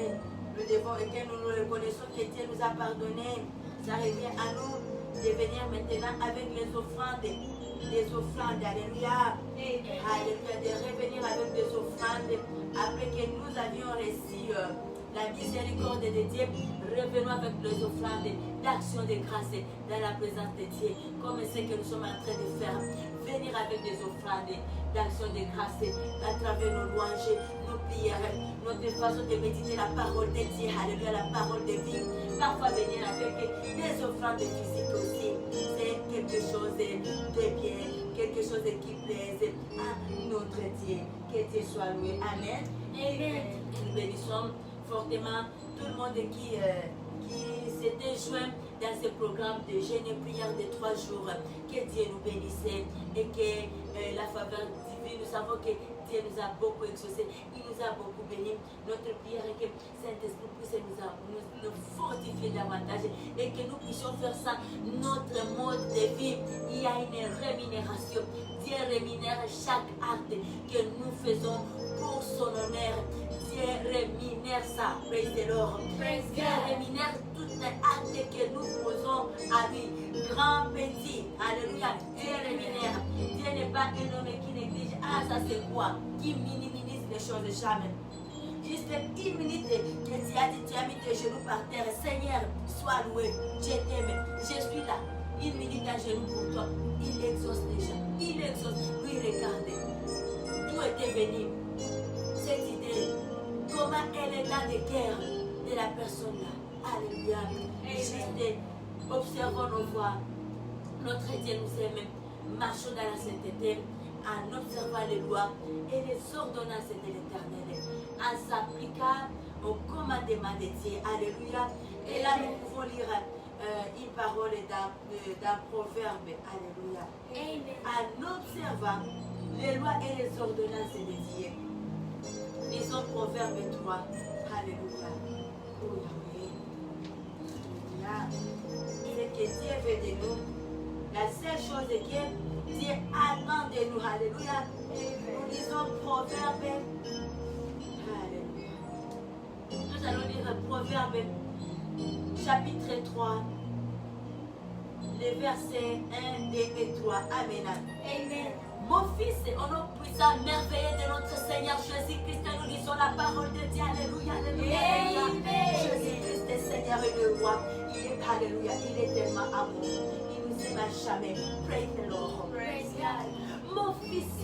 nous devons, et que nous reconnaissons que Dieu nous a pardonné, ça revient à nous de venir maintenant avec les offrandes. Des offrandes. Alléluia. Alléluia. De revenir avec des offrandes après que nous avions reçu la miséricorde de Dieu. Revenons avec les offrandes d'action de grâce dans la présence de Dieu, comme c'est que nous sommes en train de faire. Venir avec des offrandes d'action de grâce à travers nos louanges, nos prières, notre façon de méditer la parole de Dieu. Alléluia, la parole de vie. Parfois venir avec des offrandes physiques aussi. C'est quelque chose de bien, quelque chose qui plaise à notre Dieu. Que Dieu soit loué. Amen. Amen. Nous bénissons fortement tout le monde qui s'était joint dans ce programme de jeûne et prière de 3 jours. Que Dieu nous bénisse et que la faveur divine, nous savons que Dieu nous a beaucoup exaucé, il nous a beaucoup béni. Notre prière est que Saint-Esprit puisse nous fortifier davantage et que nous puissions faire ça notre mode de vie. Il y a une rémunération. Dieu rémunère chaque acte que nous faisons pour son honneur. Dieu rémunère ça. Praise the Lord. Dieu rémunère tout les actes que nous posons à lui. Grand, petit. Alléluia. Dieu rémunère. Dieu n'est pas un homme qui néglige. Ah, ça c'est quoi? Qui minimise les choses jamais. Juste une minute que tu as dit, tu as mis tes genoux par terre. Seigneur, sois loué. Je t'aime. Je suis là. Une minute à genoux pour toi. Il exauce déjà. Il exauce. Oui, regardez. D'où était venu cette idée? Comment elle est dans les cœurs de la personne là? Alléluia. Juste observons nos voies. Notre Dieu nous aime. Marchons dans la sainteté en observant les lois et les ordonnances de l'Éternel, en s'appliquant au commandement de Dieu. Alléluia. Et là, nous pouvons lire une parole dans Proverbe. Alléluia. En observant les lois et les ordonnances de Dieu. Lisons Proverbe 3. Alléluia. Oh Yahweh. Alléluia. C'est que Dieu veut de nous. La seule chose que Dieu attend de nous. Alléluia. Nous lisons Proverbe. Alléluia. nous allons lire Proverbe chapitre 3, les versets 1, 2 et 3. Amen. Amen. Mon fils, au nom puissant, merveilleux de notre Seigneur Jésus-Christ, nous disons la parole de Dieu. Alléluia, alléluia, alléluia. Amen. Jésus-Christ est Seigneur et le roi. Il est, alléluia, il est tellement amour. Il nous aime à jamais. Praise the Lord. Praise God. Mon fils,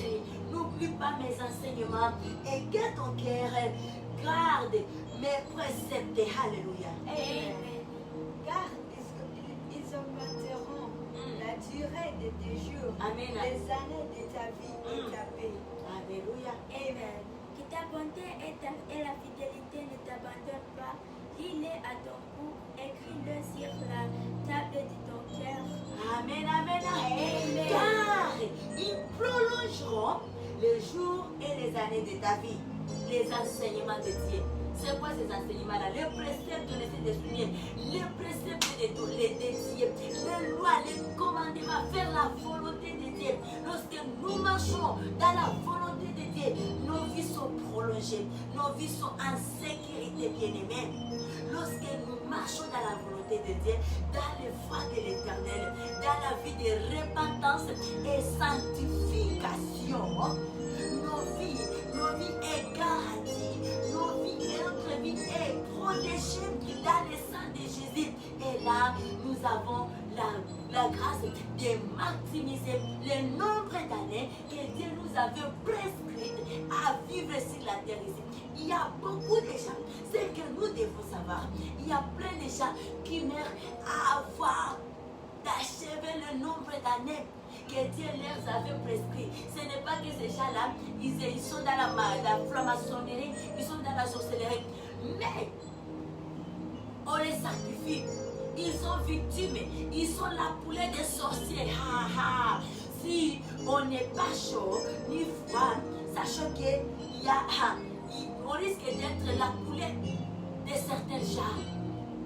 n'oublie pas mes enseignements et garde ton cœur. Garde mes préceptes. Alléluia. Amen. Car ils augmenteront la durée de tes jours, Amen. les années de ta vie et ta paix. Alléluia. Amen. Que ta bonté et la fidélité ne t'abandonnent pas. Lis-les à ton cou, écris-le sur la table de ton cœur. Amen, amen, Amen. Car ils prolongeront les jours et les années de ta vie. Les enseignements de Dieu. C'est quoi ces enseignements-là? Les préceptes, on essaie de souligner. Les préceptes de Dieu, les lois, les commandements, faire la volonté de Dieu. Lorsque nous marchons dans la volonté de Dieu, nos vies sont prolongées, nos vies sont en sécurité, bien-aimés. Lorsque nous marchons dans la volonté de Dieu, dans les voies de l'Éternel, dans la vie de repentance et sanctification, nos vies est garantie, notre vie est protégée dans le sang de Jésus. Et là, nous avons la grâce de maximiser le nombre d'années que Dieu nous avait prescrites à vivre sur la terre ici. Il y a beaucoup de gens, c'est que nous devons savoir, il y a plein de gens qui meurent à avoir d'achever le nombre d'années que Dieu leur avait prescrit. Ce n'est pas que ces gens-là, ils sont dans la franc-maçonnerie, ils sont dans la sorcellerie, mais on les sacrifie. Ils sont victimes, ils sont la poulet des sorciers. Si on n'est pas chaud ni froid, sachant qu'on risque d'être la poulet de certains gens.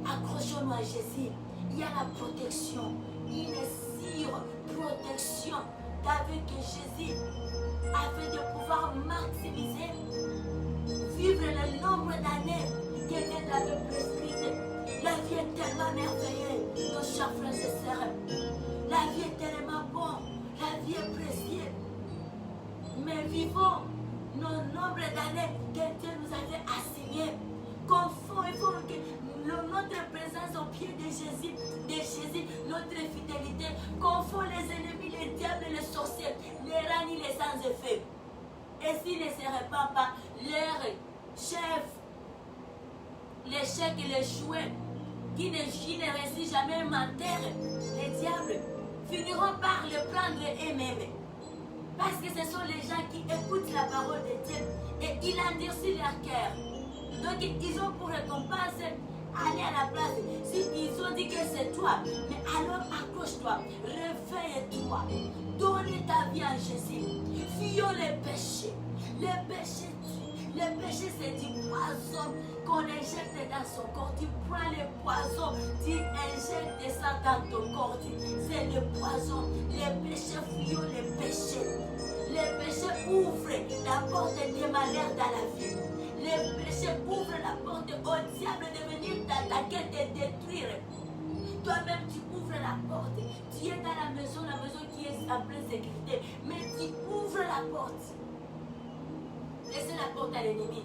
Accrochons-nous à Jésus. Il y a la protection, une protection d'avec Jésus afin de pouvoir maximiser, vivre le nombre d'années que Dieu avait prescrites. La vie est tellement merveilleuse, nos chers frères et sœurs. La vie est tellement bonne, la vie est précieuse. Mais vivons nos nombres d'années que Dieu nous avait assignées. Confond, il faut que notre présence au pied de Jésus, notre fidélité, confond les ennemis, les diables, les sorciers, les rats, les sans-effet. Et s'ils ne se répandent pas, leurs chefs, les chèques et les chouettes, qui ne réussissent jamais mentir, les diables, finiront par le prendre eux-mêmes. Parce que ce sont les gens qui écoutent la parole de Dieu et ils endurcissent leur cœur. Donc ils ont pour récompense aller à la place. Si ils ont dit que c'est toi, mais alors accroche-toi, réveille-toi, donne ta vie à Jésus. Fuyons les péchés. Les péchés tuent. Les péchés, c'est du poison qu'on injecte dans son corps. Tu prends le poison, tu injectes ça dans ton corps. C'est le poison. Les péchés, fuyons les péchés. Les péchés ouvrent la porte des malheurs dans la vie. Les péchés ouvrent la porte au diable de venir t'attaquer, te détruire. Toi-même, tu ouvres la porte. Tu es dans la maison qui est en pleine sécurité. Mais tu ouvres la porte. Laissez la porte à l'ennemi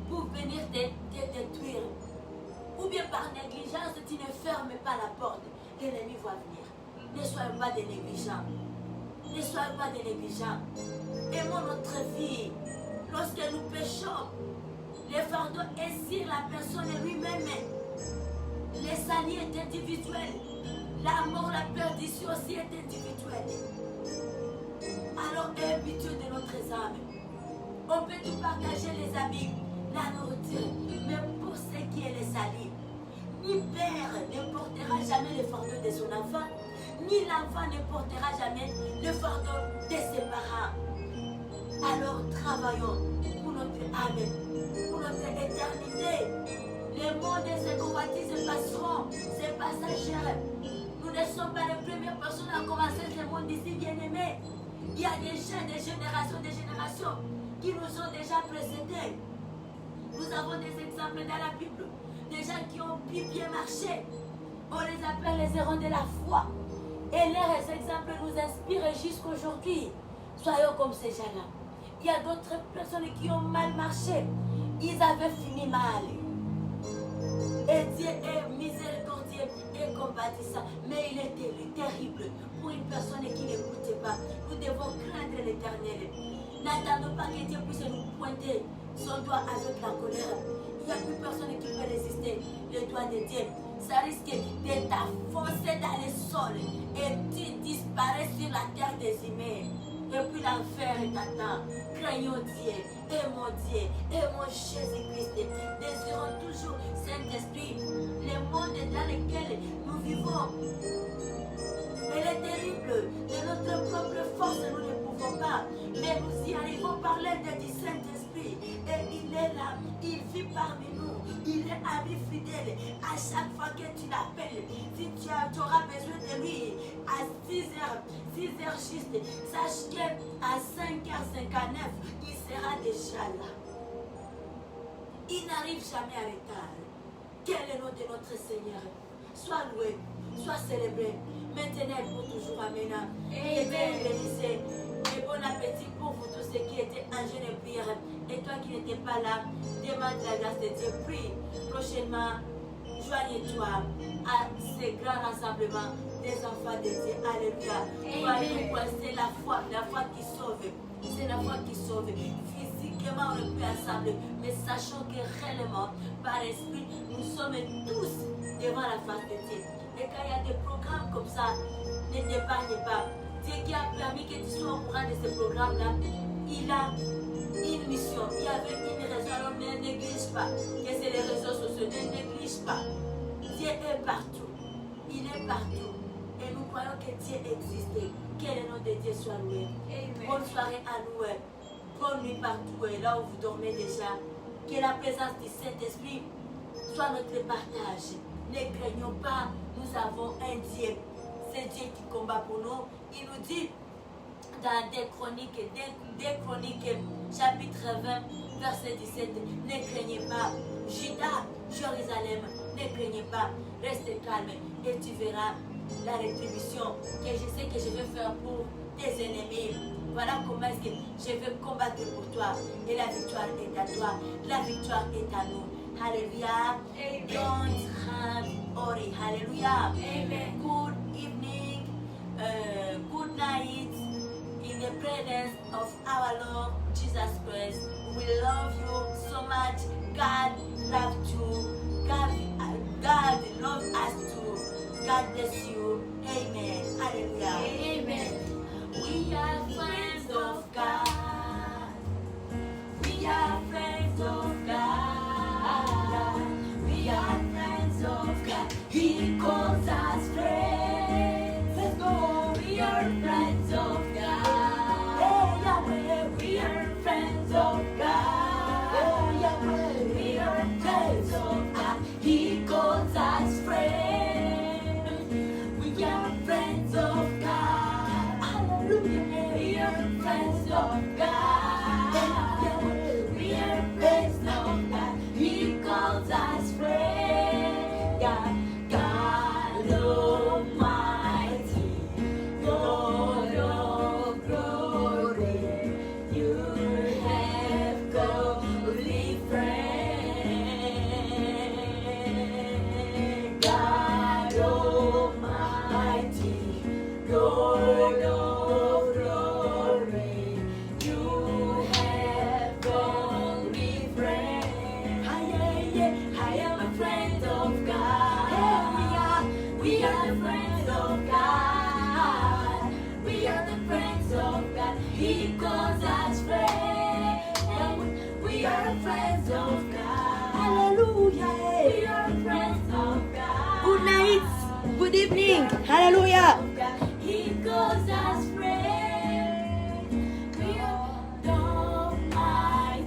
pour venir te détruire. Ou bien par négligence, tu ne fermes pas la porte. L'ennemi va venir. Ne soyez pas des négligents. Ne soyez pas des négligents. Aimons notre vie. Lorsque nous péchons, le fardeau est sur la personne lui-même. Le salut est individuel. La mort, la perdition aussi est individuelle. Alors, aie pitié de notre âme. On peut tout partager, les amis, la nourriture. Mais pour ce qui est le salut, ni père ne portera jamais le fardeau de son enfant, ni l'enfant ne portera jamais le fardeau de ses parents. Alors travaillons pour notre âme, pour notre éternité. Les mondes et ses convoitises passeront, c'est passager. Nous ne sommes pas les premières personnes à commencer ce monde ici, bien-aimés. Il y a des gens, des générations qui nous ont déjà précédés. Nous avons des exemples dans la Bible. Des gens qui ont bien marché. On les appelle les héros de la foi. Et leurs exemples nous inspirent jusqu'aujourd'hui. Soyons comme ces gens-là. Il y a d'autres personnes qui ont mal marché. Ils avaient fini mal. Et Dieu est miséricordieux et compatissant. Mais il est terrible pour une personne qui n'écoute pas. Nous devons craindre l'Éternel. N'attendons pas que Dieu puisse nous pointer son doigt avec la colère. Il n'y a plus personne qui peut résister le doigt de Dieu. Ça risque de t'affoncer dans le sol et tu disparais sur la terre des humains. Et puis l'enfer t'attend. Craignons Dieu, aimons Jésus-Christ. Désirons toujours Saint-Esprit. Le monde dans lequel nous vivons, elle est terrible. De notre propre force, nous ne pouvons pas. Mais nous y arrivons par l'aide du Saint-Esprit. Et il est là, il vit parmi nous. Il est ami fidèle. À chaque fois que tu l'appelles, si tu auras besoin de lui, à 6h juste, sache qu'à 5h59, il sera déjà là. Il n'arrive jamais à retard. Quel est le nom de notre Seigneur? Sois loué, sois célébré, maintenant et pour toujours. Amen. Et bénissez. Et bon appétit pour vous tous ceux qui étaient en jeûne et prière. Et toi qui n'étais pas là, demande la grâce de Dieu. Prie. Prochainement, joignez-toi à ces grands rassemblements des enfants de Dieu. Alléluia. C'est la foi qui sauve. C'est la foi qui sauve. Physiquement, on est plus ensemble, mais sachons que réellement, par esprit, nous sommes tous devant la face de Dieu. Et quand il y a des programmes comme ça, ne t'épargne pas. Dieu qui a permis que tu sois au courant de ce programme-là, il a une mission. Il y avait une raison. Alors ne néglige pas que c'est les réseaux sociaux. Ne néglige pas. Dieu est partout. Il est partout. Et nous croyons que Dieu existe. Que le nom de Dieu soit loué. Bonne soirée à nous. Bonne nuit partout. Et là où vous dormez déjà. Que la présence du Saint-Esprit soit notre partage. Ne craignons pas. Nous avons un Dieu. C'est Dieu qui combat pour nous. Il nous dit dans 2 Chroniques, chapitre 20, verset 17, ne craignez pas. Juda, Jérusalem, ne craignez pas. Reste calme et tu verras la rétribution que je sais que je vais faire pour tes ennemis. Voilà comment est-ce que je vais combattre pour toi. Et la victoire est à toi. La victoire est à nous. Hallelujah. Amen. Don't have worry. Hallelujah. Amen. Good evening. Good night. In the presence of our Lord Jesus Christ. We love you so much. God loves you. God loves us too. God bless you. Amen. Hallelujah. Amen. We are friends of God. We are friends of God. We are friends of God. He calls us friends. Let's go. We are friends of God. Hey, Yahweh. We are friends of God. Hey, Yahweh. We are friends of God. He calls us friends. We are friends of God. Hallelujah. We are friends of God. We are friends of God. He calls us friends. God Almighty, Lord of glory, you have godly friend. God Almighty, Lord of glory, you have godly friend. I am a friend of God. We are the friends of God. We are the friends of God. He calls us friends. We are the friends of God. Hallelujah. We are the friends of God. Good night. Good evening. Hallelujah.